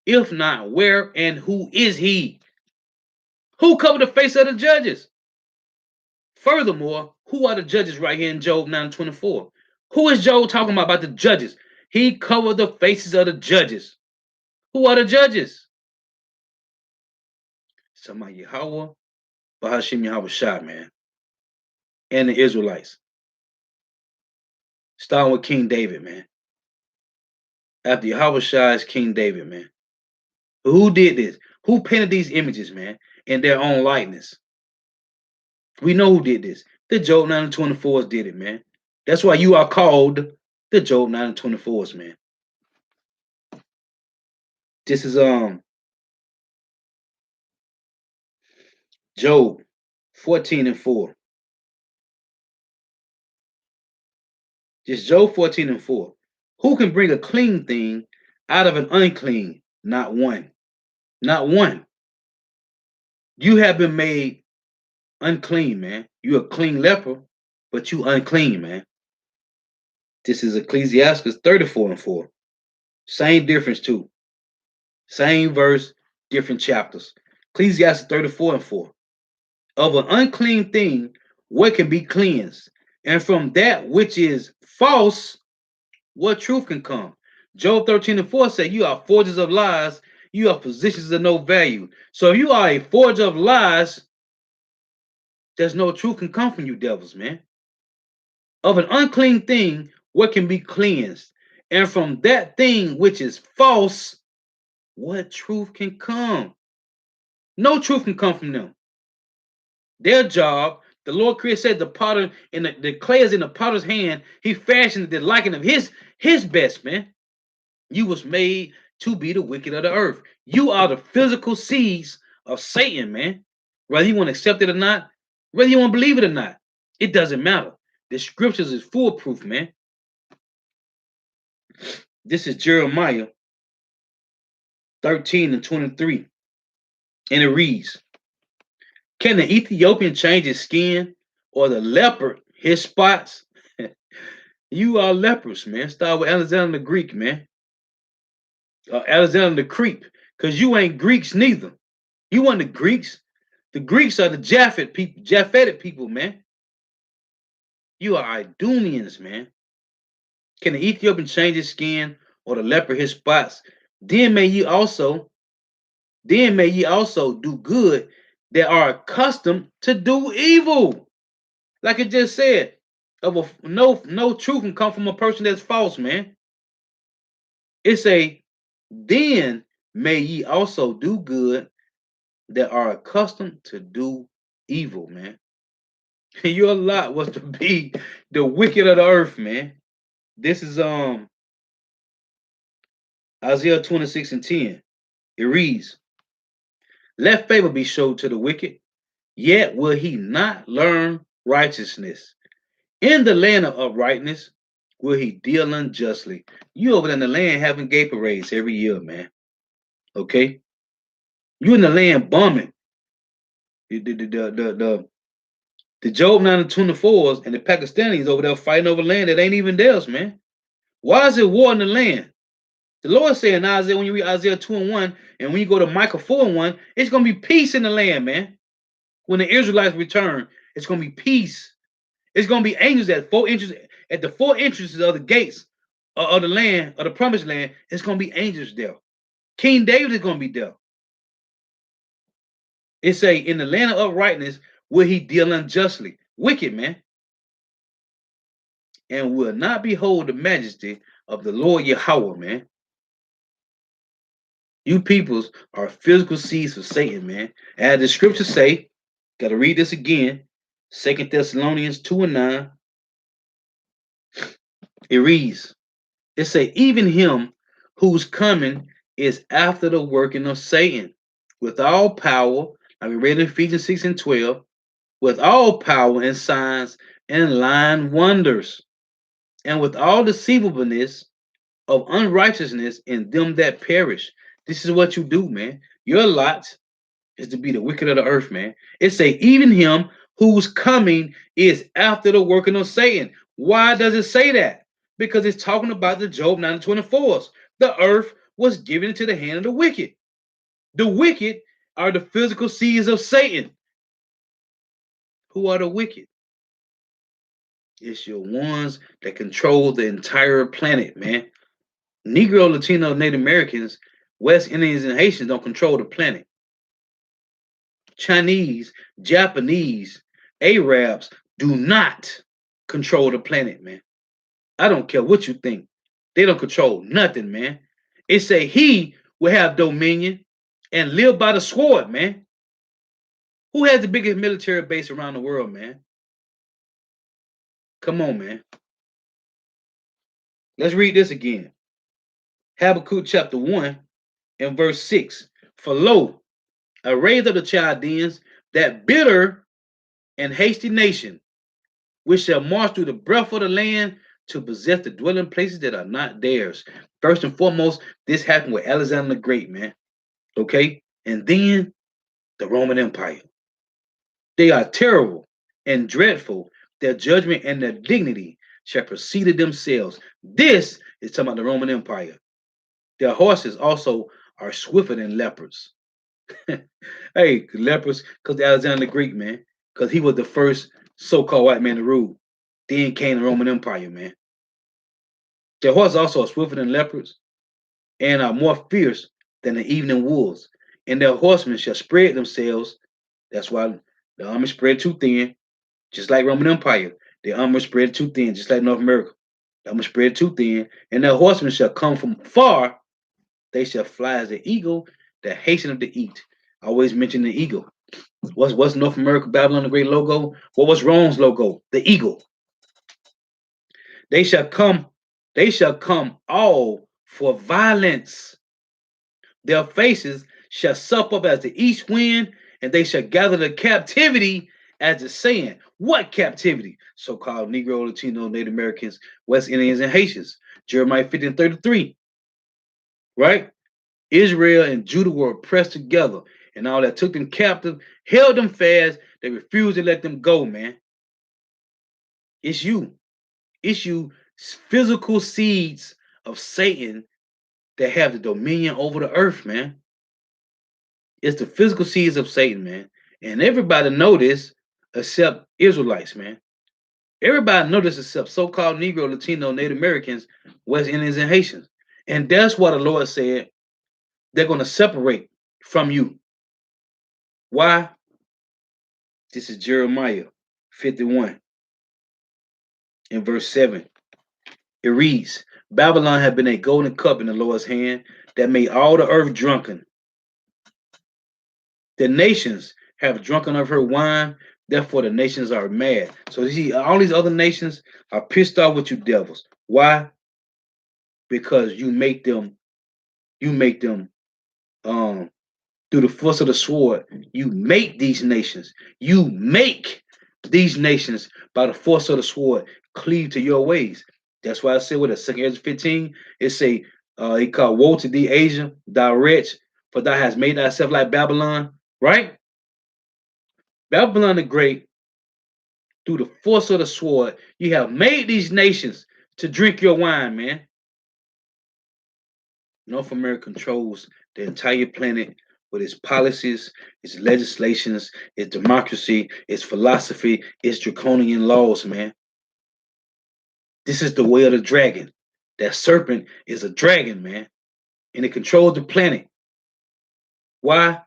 If not, where and who is he? Who covered the face of the judges? Furthermore, who are the judges right here in Job 9:24? Who is Job talking about the judges? He covered the faces of the judges. Who are the judges? Somebody Yahweh, Bahashim Yahweh Shai, man. And the Israelites. Starting with King David, man. After Yahweh Shai is King David, man. Who did this? Who painted these images, man, in their own likeness? We know who did this. The Job 9:24s did it, man. That's why you are called the Job 9:24s, man. This is Job 14:4. Just Job 14:4. Who can bring a clean thing out of an unclean? Not one. Not one. You have been made unclean, man. You're a clean leper, but you unclean, man. This is Ecclesiastes 34:4. Same difference, too. Same verse, different chapters. Ecclesiastes 34:4. Of an unclean thing, what can be cleansed? And from that which is false, what truth can come? Job 13:4 said, you are forgers of lies, you are physicians of no value. So if you are a forger of lies, there's no truth can come from you devils, man. Of an unclean thing, what can be cleansed? And from that thing which is false, what truth can come? No truth can come from them. Their job, the Lord created said the potter and the clay is in the potter's hand. He fashioned the liking of his best, man. You was made to be the wicked of the earth. You are the physical seeds of Satan, man. Whether you want to accept it or not, whether you want to believe it or not, it doesn't matter. The scriptures is foolproof, man. This is Jeremiah 13:23. And it reads, can the Ethiopian change his skin or the leopard his spots? You are lepers, man. Start with Alexander the Greek, man. Alexander the Creep, because you ain't Greeks neither. You want the Greeks. The Greeks are the Japhetic people, man. You are Idumeans, man. Can the Ethiopian change his skin or the leopard his spots? Then may ye also do good that are accustomed to do evil. Like it just said, no truth can come from a person that's false, man. It's a then may ye also do good that are accustomed to do evil, man. Your lot was to be the wicked of the earth, man. This is Isaiah 26 and 10. It reads, let favor be showed to the wicked, yet will he not learn righteousness. In the land of uprightness will he deal unjustly. You over there in the land having gay parades every year, man. Okay? You in the land bumming. The Job 9 and 24s and the Pakistanis over there fighting over land that ain't even theirs, man. Why is it war in the land? The Lord said in Isaiah, when you read Isaiah 2 and 1, and when you go to Micah 4 and 1, it's going to be peace in the land, man. When the Israelites return, it's going to be peace. It's going to be angels at the four entrances of the gates of the land, of the promised land. It's going to be angels there. King David is going to be there. It say, in the land of uprightness will he deal unjustly. Wicked, man. And will not behold the majesty of the Lord Yahweh, man. You peoples are physical seeds of Satan, man. As the scriptures say, got to read this again. 2 Thessalonians 2 and 9. It reads, it say, even him whose coming is after the working of Satan, with all power, like we read in Ephesians 6 and 12, with all power and signs and lying wonders, and with all deceivableness of unrighteousness in them that perish. This is what you do, man. Your lot is to be the wicked of the earth, man. It say, even him whose coming is after the working of Satan. Why does it say that? Because it's talking about the Job 9 and 24s. The earth was given into the hand of the wicked. The wicked are the physical seeds of Satan. Who are the wicked? It's your ones that control the entire planet, man. Negro, Latino, Native Americans, West Indians, and Haitians don't control the planet. Chinese, Japanese, Arabs do not control the planet, man. I don't care what you think. They don't control nothing, man. It say he will have dominion and live by the sword, man. Who has the biggest military base around the world, man? Come on, man. Let's read this again. Habakkuk chapter 1 and verse 6. For lo, I raise up the Chaldeans, that bitter and hasty nation, which shall march through the breadth of the land to possess the dwelling places that are not theirs. First and foremost, this happened with Alexander the Great, man. Okay? And then the Roman Empire. They are terrible and dreadful. Their judgment and their dignity shall proceed of themselves. This is talking about the Roman Empire. Their horses also are swifter than leopards. Hey, leopards, because Alexander the Great, man, because he was the first so-called white man to rule. Then came the Roman Empire, man. Their horses also are swifter than leopards and are more fierce than the evening wolves. And their horsemen shall spread themselves. That's why the army spread too thin, just like Roman Empire. The army spread too thin, just like North America. The army spread too thin, and their horsemen shall come from far. They shall fly as the eagle that hasteneth to eat. I always mention the eagle. What's North America, Babylon the Great logo? What was Rome's logo? The eagle. They shall come all for violence. Their faces shall sup up as the east wind, and they shall gather the captivity as the sand. What captivity? So-called Negro, Latino, Native Americans, West Indians, and Haitians. Jeremiah 50 and 33. Right? Israel and Judah were oppressed together, and all that took them captive, held them fast. They refused to let them go, man. It's you. It's you, physical seeds of Satan that have the dominion over the earth, man. It's the physical seeds of Satan, man. And everybody know this except Israelites, man. Everybody know this except so-called Negro, Latino, Native Americans, West Indians, and Haitians. And that's why the Lord said they're going to separate from you. Why? This is Jeremiah 51 in verse 7. It reads, Babylon had been a golden cup in the Lord's hand that made all the earth drunken. The nations have drunken of her wine, therefore the nations are mad. So you see, all these other nations are pissed off with you devils. Why? Because you make them um through the force of the sword, you make these nations, you make these nations by the force of the sword cleave to your ways. That's why I said with a second Ezra 15, it say he called woe to thee, Asia, thou wretch, for thou hast made thyself like Babylon, right? Babylon the Great, through the force of the sword, you have made these nations to drink your wine, man. North America controls the entire planet with its policies, its legislations, its democracy, its philosophy, its draconian laws, man. This is the way of the dragon. That serpent is a dragon, man, and it controls the planet. Why?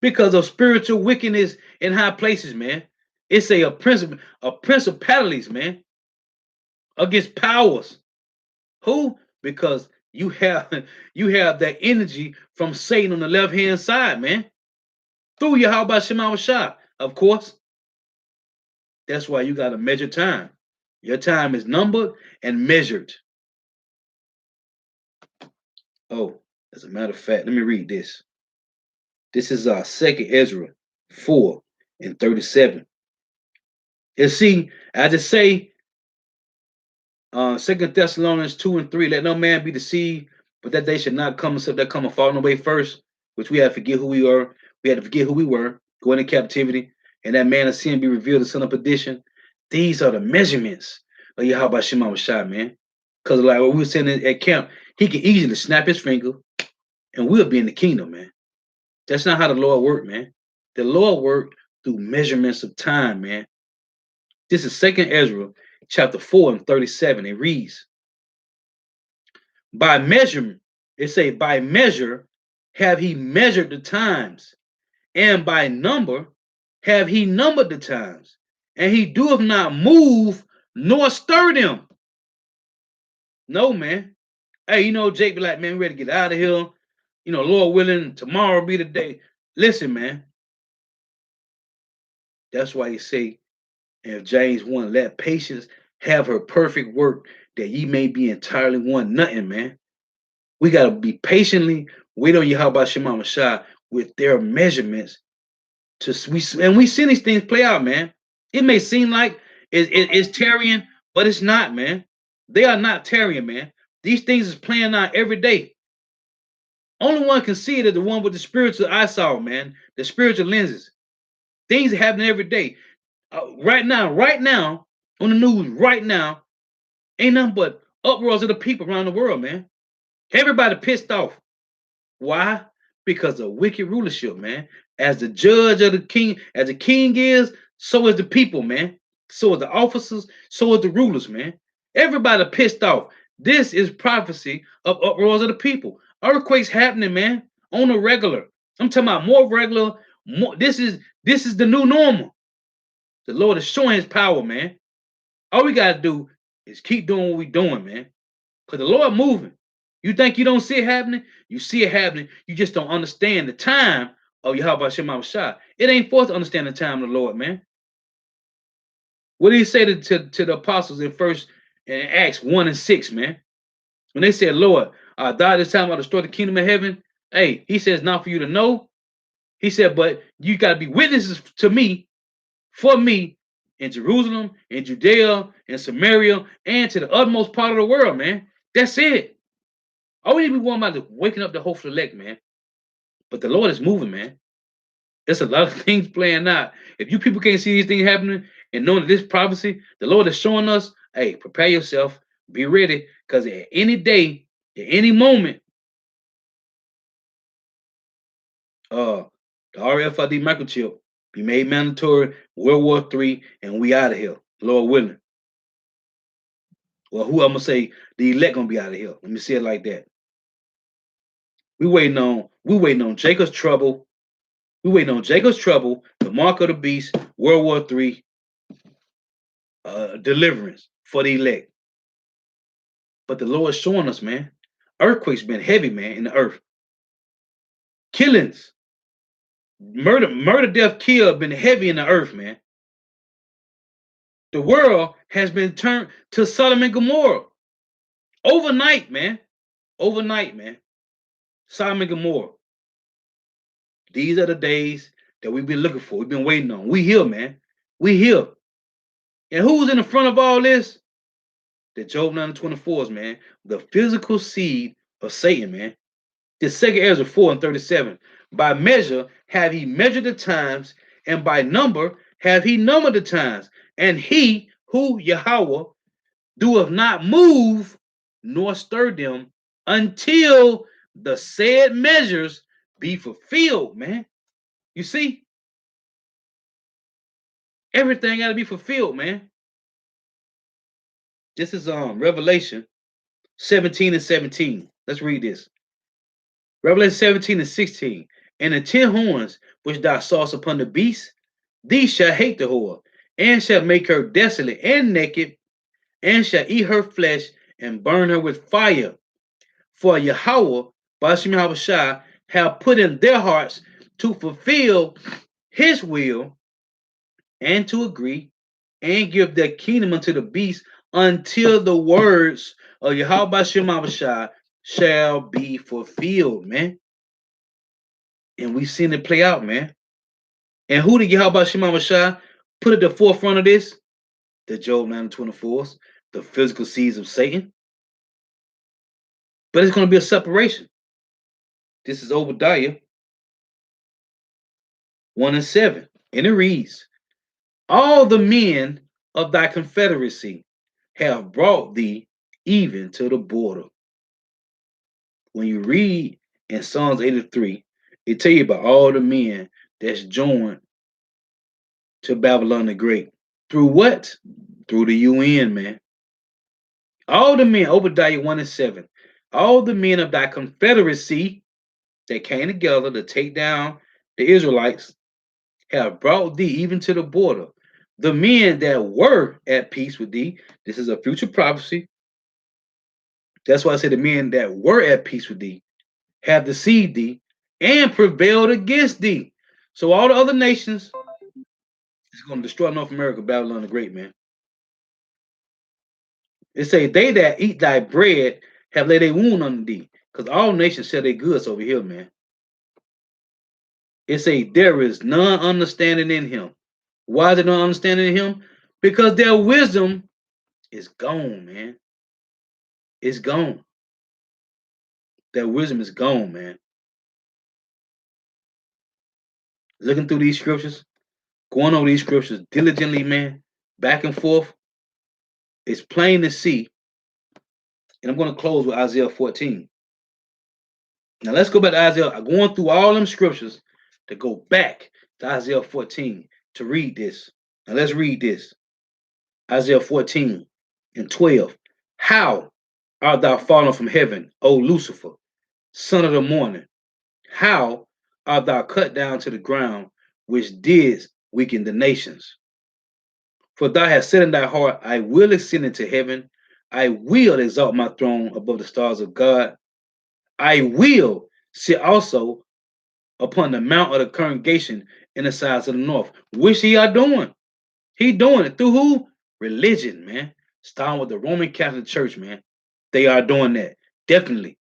Because of spiritual wickedness in high places, man. It's a principle of principalities, man, against powers. Who? Because you have that energy from Satan on the left hand side, man. Through your how about Shema Shah, of course. That's why you got to measure time. Your time is numbered and measured. Oh, as a matter of fact, let me read this. This is our second Ezra 4 and 37. And see, I just say, Second Thessalonians 2 and 3, let no man be deceived, but that they should not come except that come and falling away first, which we have to forget who we are. We had to forget who we were, go into captivity, and that man of sin be revealed, the son of perdition. These are the measurements of Yahweh Shema Shai, man. Because like what we were saying at camp, he can easily snap his finger and we'll be in the kingdom, man. That's not how the Lord worked, man. The Lord worked through measurements of time, man. This is Second Ezra chapter 4 and 37. It reads, by measurement, it say, by measure have he measured the times, and by number have he numbered the times, and he doeth not move nor stir them. No, man. Hey, Jake be like, man, we ready to get out of here. Lord willing, tomorrow be the day. Listen, man. That's why you say, if James 1, let patience have her perfect work, that ye may be entirely one nothing, man. We got to be patiently wait on Yahweh Shema Mashah with their measurements. We see these things play out, man. It may seem like it's tarrying, but it's not, man. They are not tarrying, man. These things is playing out every day. Only one can see it is the one with the spiritual eyesight, man. The spiritual lenses. Things are happening every day. Right now, on the news, right now, ain't nothing but uproars of the people around the world, man. Everybody pissed off. Why? Because of wicked rulership, man. As the judge of the king, as the king is, so is the people, man. So is the officers, so is the rulers, man. Everybody pissed off. This is prophecy of uproars of the people. Earthquakes happening, man, on a regular. I'm talking about more regular. More. This is the new normal. The Lord is showing His power, man. All we gotta do is keep doing what we're doing, man. Cause the Lord moving. You think you don't see it happening? You see it happening. You just don't understand the time of Yahweh Shema Shah. It ain't for us to understand the time of the Lord, man. What did He say to the apostles in Acts 1 and 6, man? When they said, Lord, thou this time I'll destroy the kingdom of heaven. Hey, He says, not for you to know. He said, but you got to be witnesses to me, for me, in Jerusalem, in Judea, in Samaria, and to the utmost part of the world, man. That's it. All we need to be worrying about is waking up the hopeful elect, man. But the Lord is moving, man. There's a lot of things playing out. If you people can't see these things happening and knowing that this prophecy, the Lord is showing us, hey, prepare yourself, be ready, because at any day, at any moment, the RFID microchip be made mandatory, World War III, and we out of here, Lord willing. Well, who I'm gonna say the elect gonna be out of here? Let me say it like that. We waiting on Jacob's trouble. We waiting on Jacob's trouble, the mark of the beast, World War III, deliverance for the elect. But the Lord's showing us, man, earthquakes been heavy, man, in the earth. Killings. Murder, death, kill been heavy in the earth, man. The world has been turned to Sodom and Gomorrah overnight, man. Overnight, man. Sodom and Gomorrah. These are the days that we've been looking for. We've been waiting on. We here, man. We here. And who's in the front of all this? The Job 9:24s, man. The physical seed of Satan, man. The second Ezra 4:37. By measure have he measured the times, and by number have he numbered the times. And he who Yahweh doeth not move nor stir them until the said measures be fulfilled, man. You see, everything got to be fulfilled, man. This is Revelation 17 and 17. Let's read this. Revelation 17 and 16. And the 10 horns which thou sawest upon the beast, these shall hate the whore, and shall make her desolate and naked, and shall eat her flesh and burn her with fire. For Yahweh, Bashim Habashah, have put in their hearts to fulfill his will and to agree and give their kingdom unto the beast until the words of Yahweh Bashim Habashah shall be fulfilled, man. And we've seen it play out, man. And who did Yahweh Bashim Habashah put at the forefront of this? The Job 9:24s, the physical seeds of Satan. But it's going to be a separation. This is Obadiah 1 and 7. And it reads, all the men of thy confederacy have brought thee even to the border. When you read in Psalms 83, it tell you about all the men that's joined to Babylon the Great. Through what? Through the UN, man. All the men, Obadiah 1 and 7, all the men of thy confederacy that came together to take down the Israelites have brought thee even to the border. The men that were at peace with thee, this is a future prophecy. That's why I said the men that were at peace with thee have deceived thee and prevailed against thee. So all the other nations is going to destroy North America, Babylon the Great, man. It say, they that eat thy bread have laid a wound on thee. Because all nations sell their goods over here, man. It say, there is none understanding in him. Why is there no understanding in him? Because their wisdom is gone, man. It's gone. Their wisdom is gone, man. Looking through these scriptures, going over these scriptures diligently, man, back and forth, it's plain to see. And I'm going to close with Isaiah 14. Now let's go back to Isaiah. I'm going through all them scriptures to go back to Isaiah 14 to read this. Now let's read this. Isaiah 14 and 12. How art thou fallen from heaven, O Lucifer, son of the morning? How art thou cut down to the ground, which didst weaken the nations? For thou hast said in thy heart, I will ascend into heaven. I will exalt my throne above the stars of God. I will sit also upon the mount of the congregation in the sides of the north. Which he are doing. He doing it through who? Religion, man. Starting with the Roman Catholic Church, man. They are doing that. Definitely.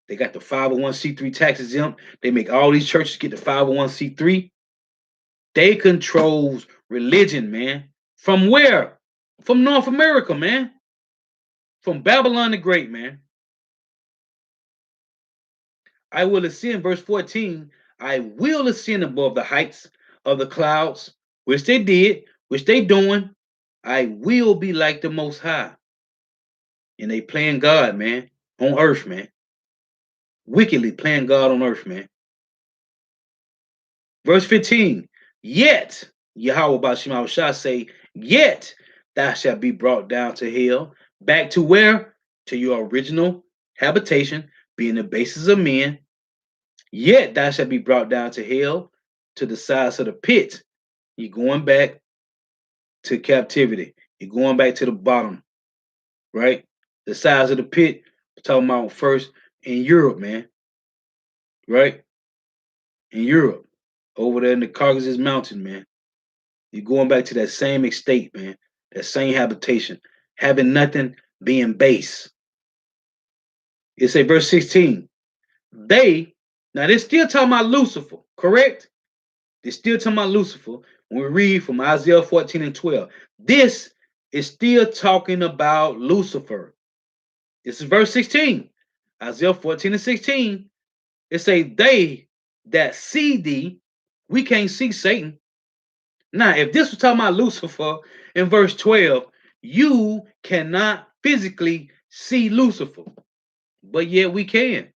They got the 501c3 tax exempt. They make all these churches get the 501c3. They controls religion, man. From where? From North America, man. From Babylon the Great, man. I will ascend, verse 14. I will ascend above the heights of the clouds, which they did, which they doing. I will be like the Most High. And they playing God, man, on earth, man. Wickedly playing God on earth, man. Verse 15. Yet, Yahweh Bashim Shah say, yet thou shalt be brought down to hell, back to where? To your original habitation, being the basis of men. Yet thou shalt be brought down to hell, to the sides of the pit. You're going back to captivity. You're going back to the bottom, right? The sides of the pit, we're talking about first in Europe, man. Right? In Europe. over there in the Caucasus Mountain, man. You're going back to that same estate, man. That same habitation, having nothing, being base. It say verse 16. They, now they're still talking about Lucifer, correct? They're still talking about Lucifer when we read from Isaiah 14 and 12. This is still talking about Lucifer. This is verse 16. Isaiah 14 and 16. It say, they that see thee, we can't see Satan. Now, if this was talking about Lucifer in verse 12, you cannot physically see Lucifer, but yet we can,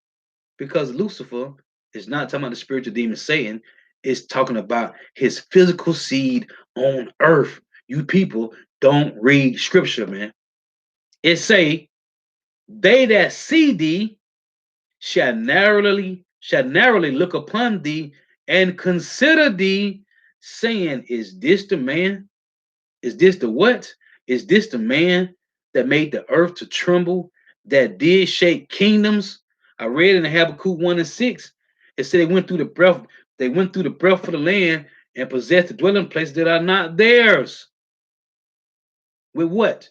because Lucifer is not talking about the spiritual demon Satan. It's talking about his physical seed on earth. You people don't read scripture, man. It say, they that see thee shall narrowly look upon thee and consider thee, saying, is this the man? Is this the what? Is this the man that made the earth to tremble, that did shake kingdoms? I read in Habakkuk 1 and 6. It said they went through the breadth of the land and possessed the dwelling places that are not theirs. With what?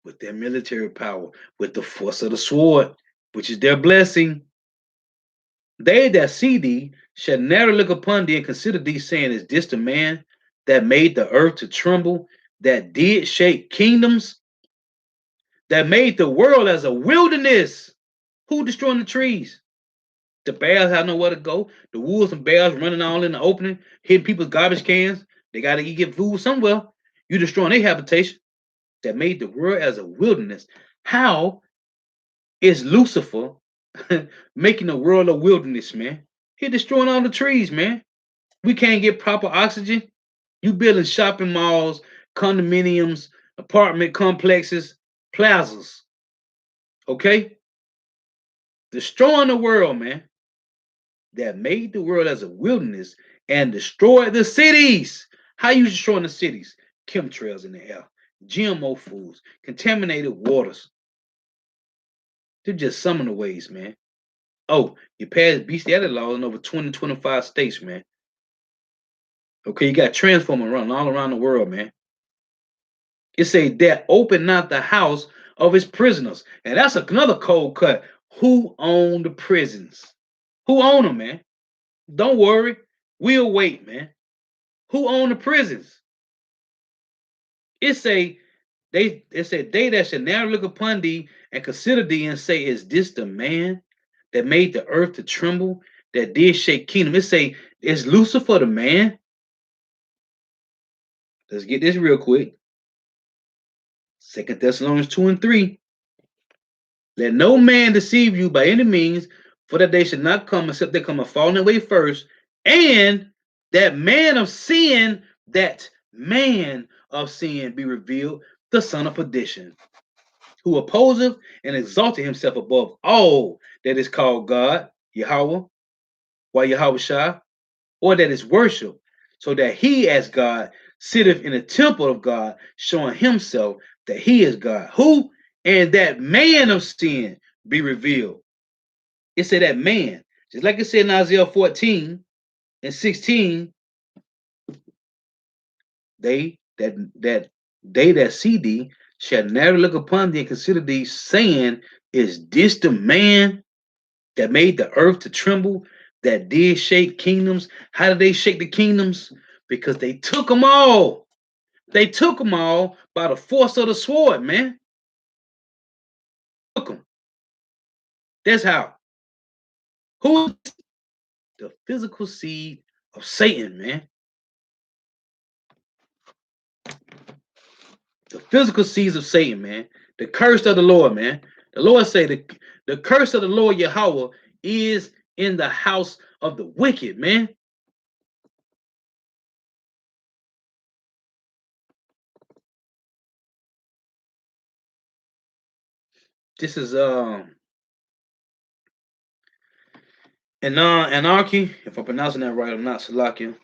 With their military power, with the force of the sword, which is their blessing. They that see thee shall never look upon thee and consider thee, saying, is this the man that made the earth to tremble, that did shake kingdoms, that made the world as a wilderness? Who destroying the trees? The bears have nowhere to go. The wolves and bears running all in the opening, hitting people's garbage cans. They got to get food somewhere. You destroying their habitation. That made the world as a wilderness. How is Lucifer making the world a wilderness, man? He destroying all the trees, man. We can't get proper oxygen. You building shopping malls, condominiums, apartment complexes, plazas. Okay? Destroying the world, man. That made the world as a wilderness and destroyed the cities. How you destroying the cities? Chemtrails in the air, GMO foods, contaminated waters. They're just some of the ways, man. Oh, you passed bestiality laws in over 20, 25 states, man. Okay, you got transformer running all around the world, man. It say that open not the house of his prisoners. And that's another cold cut. Who own the prisons? Who own them, man? Don't worry. We'll wait, man. Who own the prisons? It say they that shall now look upon thee and consider thee and say, is this the man that made the earth to tremble, that did shake kingdom? It say, is Lucifer the man? Let's get this real quick. 2 Thessalonians 2 and 3. Let no man deceive you by any means, for that they should not come except they come a falling away first, and that man of sin be revealed, the son of perdition, who opposeth and exalted himself above all that is called God, Yahweh, or Yahweh Shah, or that is worship, so that he as God sitteth in the temple of God, showing himself that he is God. Who? And that man of sin be revealed. It said that man, just like it said in Isaiah 14 and 16, they that see thee shall never look upon thee and consider thee, saying, is this the man that made the earth to tremble, that did shake kingdoms? How did they shake the kingdoms? Because they took them all. They took them all by the force of the sword, man. Took them. That's how. Who? The physical seed of Satan, man. The physical seeds of Satan, man. The curse of the Lord, man. The Lord say the curse of the Lord Yahweh is in the house of the wicked, man. This is anarchy. If I'm pronouncing that right, I'm not Salakia.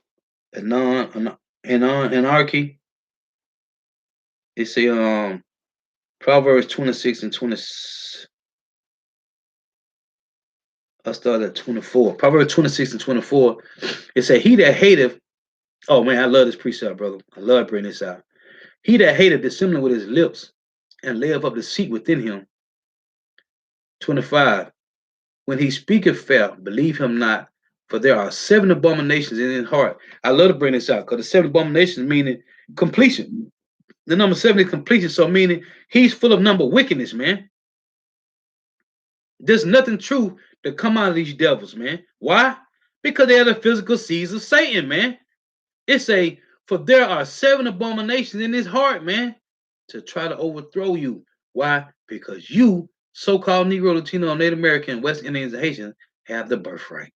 Anarchy. It's a Proverbs 26 and 20. I'll start at 24. Proverbs 26 and 24. It said, he that hateth, oh man, I love this precept, brother. I love bringing this out. He that hateth dissembling with his lips and layeth up deceit within him. 25. When he speaketh fair, believe him not, for there are 7 abominations in his heart. I love to bring this out because the 7 abominations meaning completion. The number 7 is completion, so meaning he's full of number wickedness, man. There's nothing true to come out of these devils, man. Why? Because they are the physical seeds of Satan, man. It's a, for there are 7 abominations in his heart, man, to try to overthrow you. Why? Because you, so-called Negro, Latino, Native American, West Indians, and Haitians, have the birthright.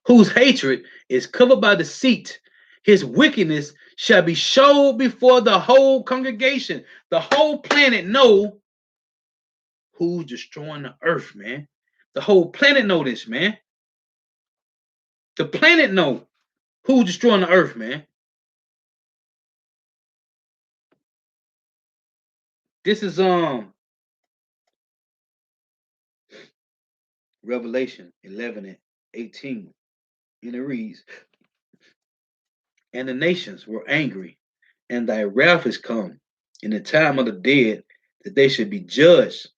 Whose hatred is covered by deceit. His wickedness shall be showed before the whole congregation. The whole planet know who's destroying the earth, man. The whole planet know this, man. The planet know who's destroying the earth, man. This is Revelation 11 and 18. And it reads, and the nations were angry, and thy wrath is come in the time of the dead, that they should be judged,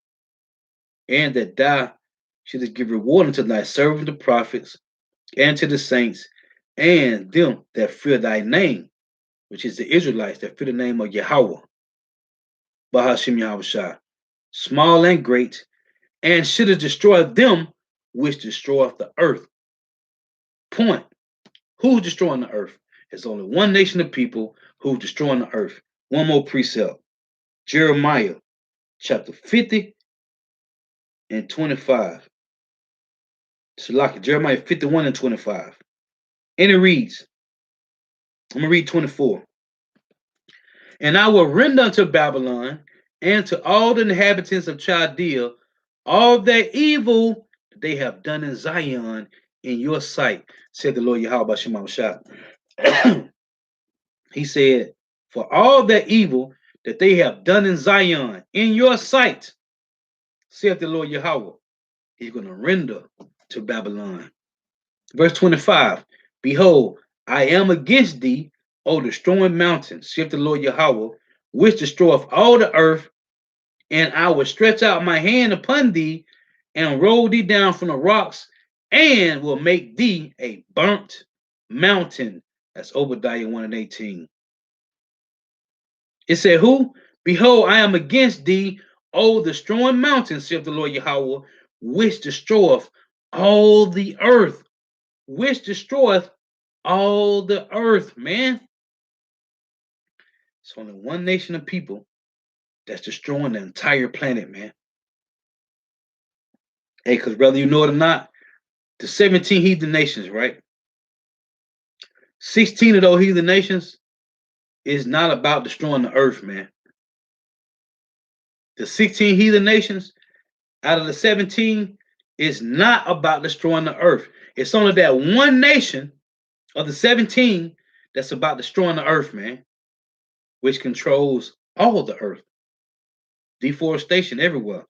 and that thou shouldest give reward unto thy servants the prophets, and to the saints, and them that fear thy name, which is the Israelites that fear the name of Yahweh, Bahashim Yahushua, small and great, and shouldest destroy them which destroyeth the earth. Point. Who's destroying the earth? There's only one nation of people who's destroying the earth. One more precept. Jeremiah chapter 50 and 25. Shalaki, Jeremiah 51 and 25. And it reads, I'm going to read 24. And I will render unto Babylon and to all the inhabitants of Chaldea all that evil they have done in Zion in your sight, said the Lord Yahweh Shema Shah. He said, for all that evil that they have done in Zion in your sight, saith the Lord Yahweh, he's going to render to Babylon. Verse 25, behold, I am against thee, O destroying mountain, saith the Lord Yahweh, which destroyeth all the earth, and I will stretch out my hand upon thee, and roll thee down from the rocks, and will make thee a burnt mountain. That's Obadiah 1 and 18. It said, who? Behold, I am against thee, O destroying mountain, saith the Lord Yahweh, which destroyeth all the earth. Which destroyeth all the earth, man. It's only one nation of people that's destroying the entire planet, man. Hey, because whether you know it or not, the 17 heathen nations, right? 16 of those heathen nations is not about destroying the earth, man. The 16 heathen nations out of the 17 is not about destroying the earth. It's only that one nation of the 17 that's about destroying the earth, man, which controls all the earth. Deforestation everywhere.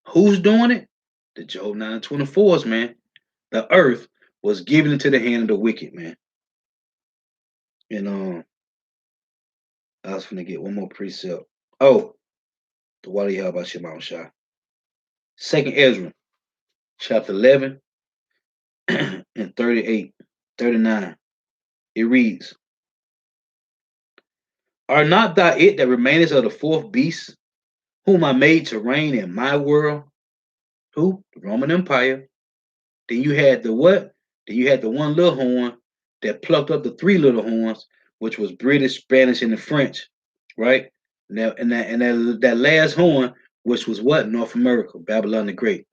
Who's doing it? The Job 9 and 24s, man. The earth was given into the hand of the wicked, man. And I was gonna get one more precept. Oh, the Wadi about Shema Shah. 2nd Ezra, chapter 11 and 38, 39. It reads, are not thou it that remainest of the 4th beast, whom I made to reign in my world? Who? The Roman Empire. Then you had the what? Then you had the one little horn that plucked up the 3 little horns, which was British, Spanish, and the French, right? Now, and that last horn, which was what? North America, Babylon the Great.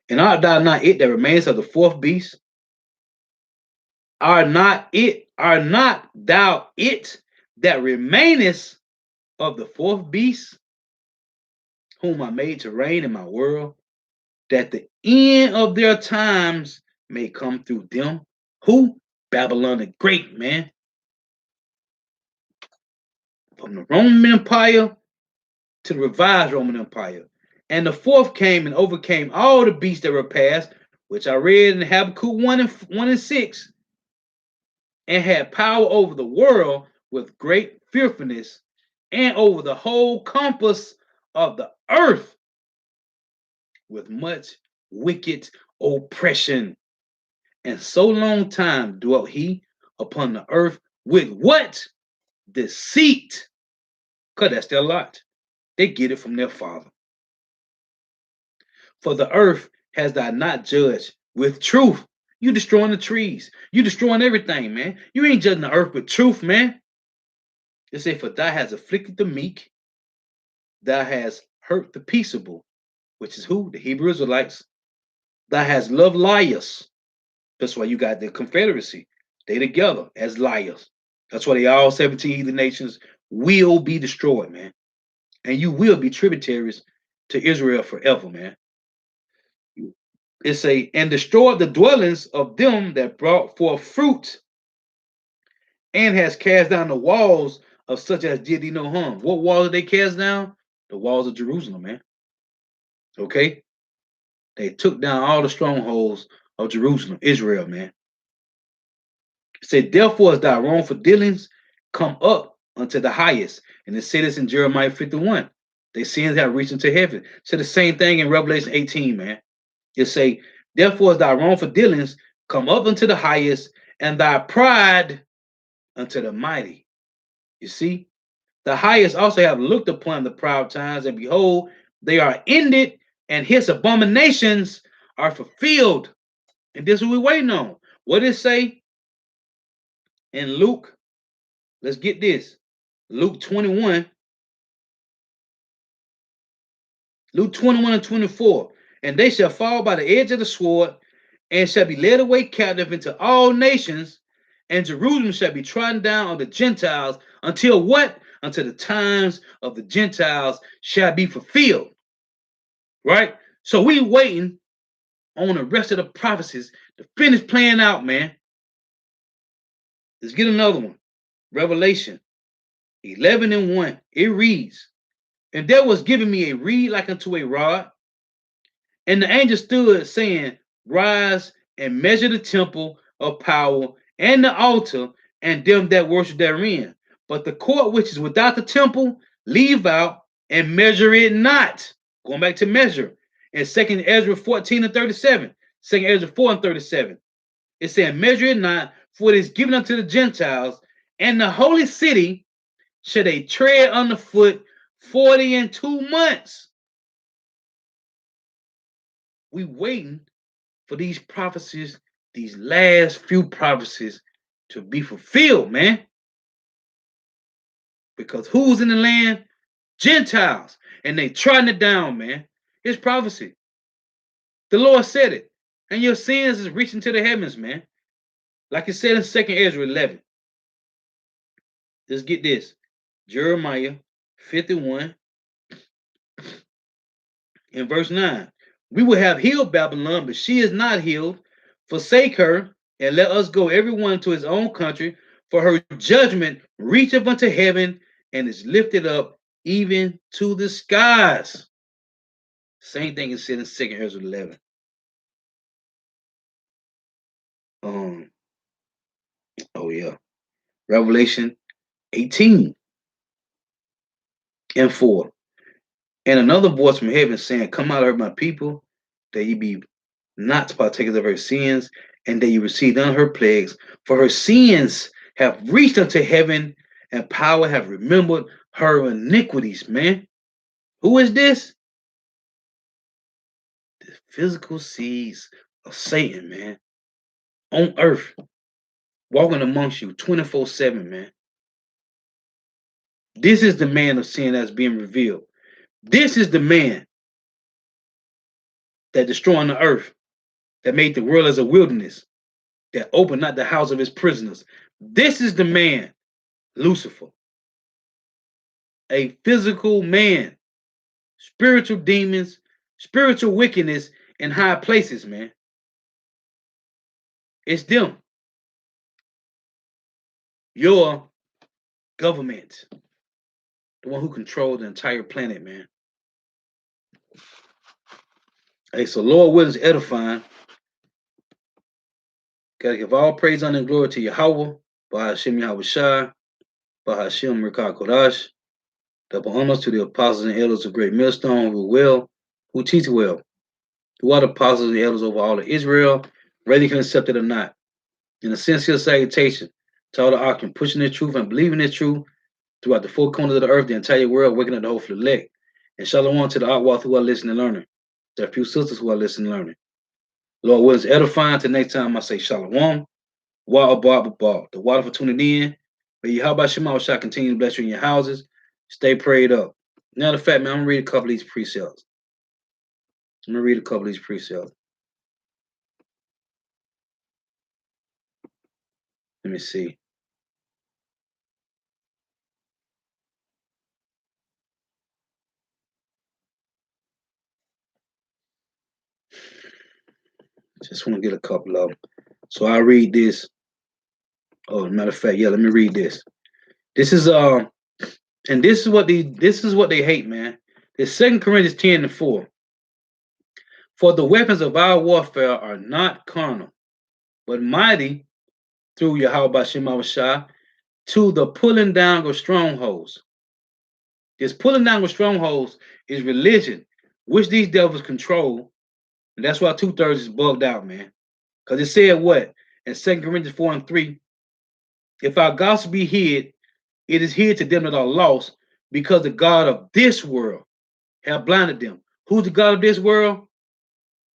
And art thou not it that remains of the 4th beast? Are not thou it that remainest of the 4th beast, whom I made to reign in my world, that the end of their times may come through them? Who? Babylon the Great, man. From the Roman Empire to the revised Roman Empire. And the fourth came and overcame all the beasts that were passed, which I read in Habakkuk 1 and 6, and had power over the world with great fearfulness, and over the whole compass of the earth with much wicked oppression. And so long time dwelt he upon the earth with what? Deceit. Because that's their lot. They get it from their father. For the earth has thou not judged with truth. You destroying the trees. You destroying everything, man. You ain't judging the earth with truth, man. It say, for thou has afflicted the meek, thou has hurt the peaceable, which is who? The Hebrew Israelites. Thou has loved liars. That's why you got the Confederacy. They together as liars. That's why they all 17 heathen nations will be destroyed, man. And you will be tributaries to Israel forever, man. It say, and destroyed the dwellings of them that brought forth fruit, and has cast down the walls of such as did thee no harm. What walls did they cast down? The walls of Jerusalem, man. Okay? They took down all the strongholds of Jerusalem, Israel, man. It said, therefore, as thy wrongful dealings come up unto the highest. And it said this in Jeremiah 51. Their sins have reached into heaven. So the same thing in Revelation 18, man. It say, therefore, as thy wrongful dealings come up unto the highest, and thy pride unto the mighty. You see, the highest also have looked upon the proud times, and behold, they are ended, and his abominations are fulfilled. And this is what we're waiting on. What did it say in Luke? Let's get this. Luke 21. Luke 21 and 24. And they shall fall by the edge of the sword, and shall be led away captive into all nations, and Jerusalem shall be trodden down of the Gentiles until what? Until the times of the Gentiles shall be fulfilled. Right? So we waiting on the rest of the prophecies to finish playing out, man. Let's get another one. Revelation 11 and 1. It reads, and there was given me a reed like unto a rod, and the angel stood, saying, rise and measure the temple of power and the altar and them that worship therein. But the court which is without the temple, leave out and measure it not. Going back to measure. In 2nd Ezra 14 and 37. 2nd Ezra 4 and 37. It said, measure it not, for it is given unto the Gentiles, and the holy city shall they tread underfoot 42 months. We waiting for these prophecies, these last few prophecies to be fulfilled, man. Because who's in the land? Gentiles. And they trying it down, man. It's prophecy. The Lord said it. And your sins is reaching to the heavens, man. Like it said in 2nd Ezra 11. Let's get this. Jeremiah 51 in verse 9. We will have healed Babylon, but she is not healed. Forsake her, and let us go everyone to his own country, for her judgment reacheth unto heaven and is lifted up even to the skies. Same thing is said in 2nd Ezra 11. Oh yeah. Revelation 18 and 4. And another voice from heaven saying, come out of my people, that ye be not partakers of her sins, and that you receive none of her plagues. For her sins have reached unto heaven, and power have remembered her iniquities, man. Who is this? The physical seeds of Satan, man. On earth, walking amongst you 24/7, man. This is the man of sin that's being revealed. This is the man that destroying the earth, that made the world as a wilderness, that opened not the house of his prisoners. This is the man, Lucifer, a physical man, spiritual demons, spiritual wickedness in high places, man. It's them. Your government, the one who controls the entire planet, man. Hey, so Lord willing is edifying. Gotta give all praise, honor, and glory to Yahweh, Bahashim Yahweh Shai, Bahashim Rikah Kodash. Double honors to the apostles and elders of Great Millstone who teach well, who are the apostles and elders over all of Israel, whether you can accept it or not. In a sincere salutation to all the Akim, pushing the truth and believing the truth throughout the four corners of the earth, the entire world, waking up the hopeful elect. And shalom to the Akwath who are listening and learning. There are a few sisters who are listening and learning. Lord willing is edifying. Till next time I say shalom. Wa abba. The water for tuning in. May Yahweh Shema shall continue to bless you in your houses. Stay prayed up. Now the fact, man, I'm gonna read a couple of these precepts. Let me see. Just want to get a couple of them. So I read this. Oh, matter of fact, yeah, let me read this. This is and this is what they hate, man. It's 2 Corinthians 10:4. For the weapons of our warfare are not carnal, but mighty through Yahweh Shema Shah to the pulling down of strongholds. This pulling down of strongholds is religion, which these devils control. And that's why 2/3 is bugged out, man. Because it said what? In 2 Corinthians 4:3, if our gospel be hid, it is hid to them that are lost, because the God of this world have blinded them. Who's the God of this world?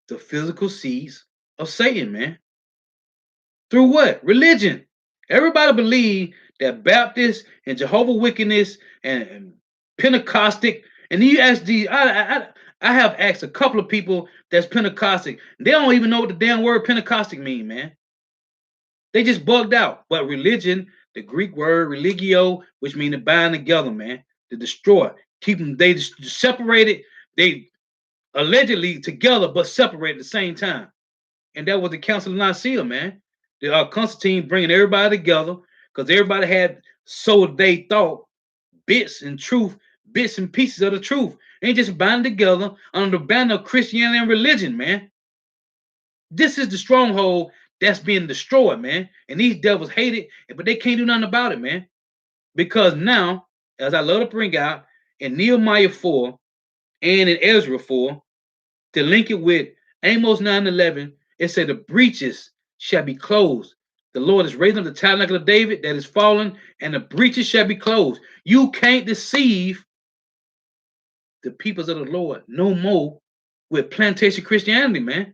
The physical seeds of Satan, man. Through what? Religion. Everybody believe that Baptist and Jehovah Wickedness and Pentecostic, and you ask I have asked a couple of people that's Pentecostic. They don't even know what the damn word Pentecostic mean, man. They just bugged out. But religion, the Greek word religio, which means to bind together, man, to destroy, keep them. They separated. They allegedly together, but separated at the same time. And that was the Council of Nicaea, man. The Constantine bringing everybody together because everybody had, so they thought, bits and truth, bits and pieces of the truth. They just bind together under the banner of Christianity and religion, man. This is the stronghold that's being destroyed, man. And these devils hate it, but they can't do nothing about it, man. Because now, as I love to bring out in Nehemiah 4 and in Ezra 4, to link it with Amos 9:11, it said the breaches shall be closed. The Lord is raising up the tabernacle of David that is fallen, and the breaches shall be closed. You can't deceive the peoples of the Lord no more with plantation Christianity, man.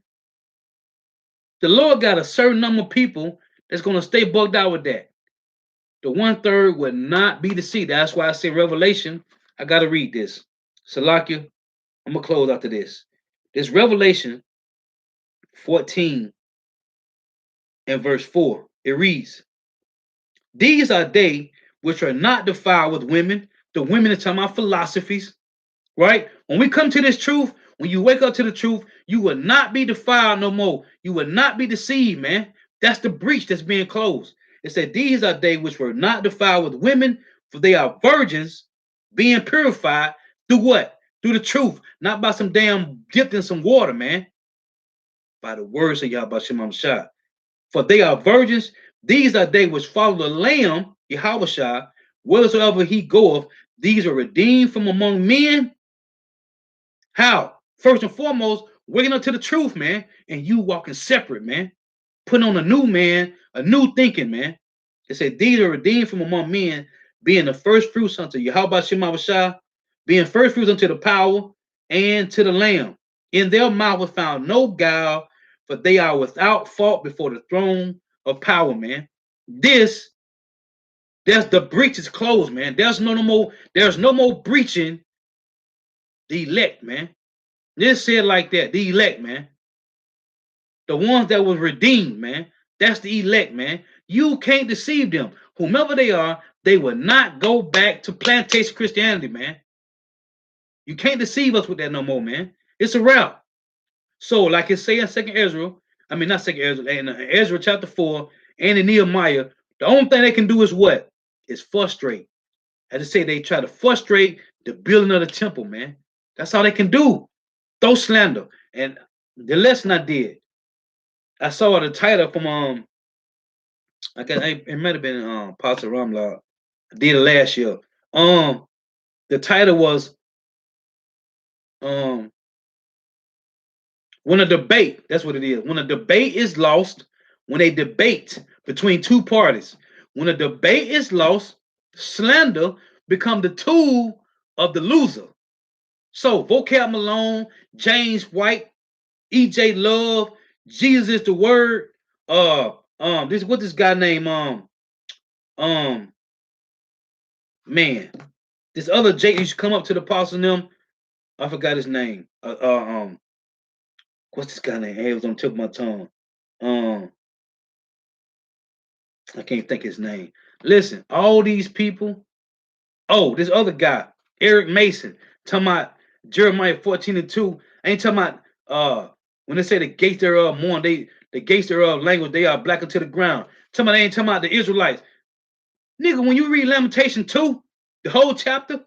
The Lord got a certain number of people that's going to stay bugged out with that. The 1/3 will not be deceived. That's why I say Revelation. I got to read this. Salakia, I'm going to close after this. This Revelation 14 and verse 4. It reads, these are they which are not defiled with women. The women are talking about philosophies, right? When we come to this truth, when you wake up to the truth, you will not be defiled no more. You will not be deceived, man. That's the breach that's being closed. It said, these are they which were not defiled with women, for they are virgins being purified through what? Through the truth, not by some damn dipped in some water, man. By the words of Yahweh Shema Shah. For they are virgins. These are they which follow the Lamb, Yahweh Shah, wheresoever he goeth. These are redeemed from among men. How? First and foremost, waking up to the truth, man, and you walking separate, man. Putting on a new man, a new thinking, man. It said, these are redeemed from among men, being the first fruits unto Yahweh Shema Shah, being first fruits unto the power and to the Lamb. In their mouth was found no guile, for they are without fault before the throne of power, man. There's the breach is closed, man. There's no more breaching the elect, man. This said like that, the elect, man. The ones that was redeemed, man. That's the elect, man. You can't deceive them. Whomever they are, they will not go back to plantation Christianity, man. You can't deceive us with that no more, man. It's a wrap. So, like it say in in Ezra chapter 4 and in Nehemiah, the only thing they can do is what? Is frustrate. As I say, they try to frustrate the building of the temple, man. That's all they can do. Throw slander. And The lesson I did, I saw the title from it might have been Pastor Ramla. I did it last year. The title was um when a debate, that's what it is. When a debate is lost, when a debate between two parties, when a debate is lost, slander become the tool of the loser. So Vocab Malone, James White, E.J. Love, Jesus is the word. This what this guy named um man, this other Jake used to come up to the apostle and them. I forgot his name. What's this guy name? Hey, it was on the tip of my tongue. Um, I can't think his name. Listen, all these people. Oh, this other guy, Eric Mason, talking about Jeremiah 14:2. I ain't talking about when they say the gates thereof mourn, the gates thereof language, they are blackened to the ground. Talking about they ain't talking about the Israelites. Nigga, when you read Lamentation 2, the whole chapter,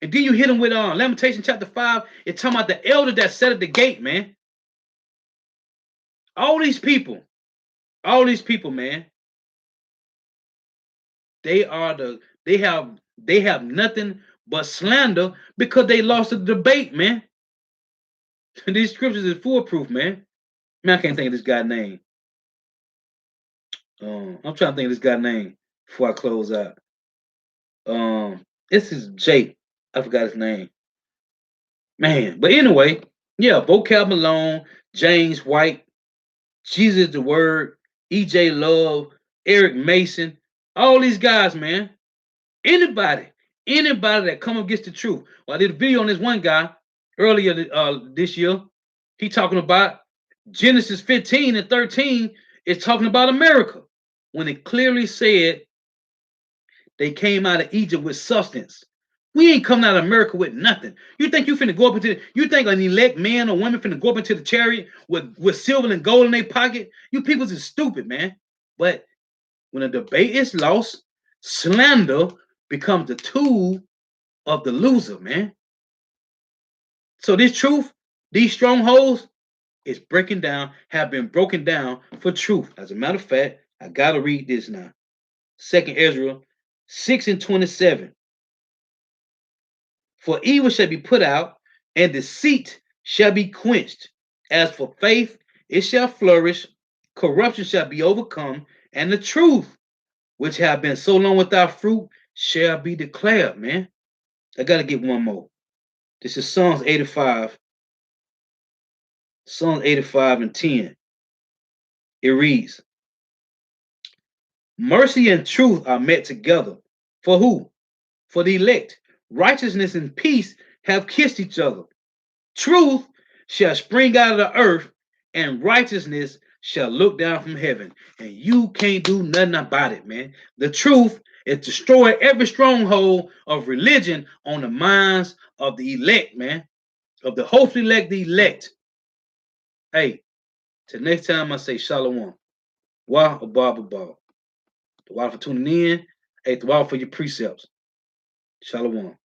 and then you hit them with Lamentation chapter 5, it's talking about the elder that sat at the gate, man. All these people, man, they have nothing but slander because they lost the debate, man. These scriptures is foolproof, man. Man, I can't think of this guy's name. I'm trying to think of this guy's name before I close out. This is Jake. I forgot his name. Man, but anyway, yeah, Vocab Malone, James White, Jesus the Word, E.J. Love, Eric Mason, all these guys, man. Anybody that come against the truth. Well, I did a video on this one guy earlier this year. He talking about Genesis 15 and 13 is talking about America when it clearly said they came out of Egypt with substance. We ain't coming out of America with nothing. You think you finna go up into you think an elect man or woman finna go up into the chariot with silver and gold in their pocket? You people's is stupid, man. But when a debate is lost, slander becomes the tool of the loser, man. So this truth, these strongholds, is breaking down, have been broken down for truth. As a matter of fact, I gotta read this now. 2nd Ezra 6 and 27. For evil shall be put out, and deceit shall be quenched. As for faith, it shall flourish, corruption shall be overcome, and the truth, which have been so long without fruit, shall be declared, man. I gotta get one more. This is Psalms 85. Psalms 85 and 10. It reads, mercy and truth are met together. For who? For the elect. Righteousness and peace have kissed each other. Truth shall spring out of the earth, and righteousness shall look down from heaven. And you can't do nothing about it, man. The truth is destroy every stronghold of religion on the minds of the elect, man. Of the hopefully elect, the elect. Hey, till next time I say shalom. Wah abba. The water for tuning in. Hey, the water for your precepts. Shalom.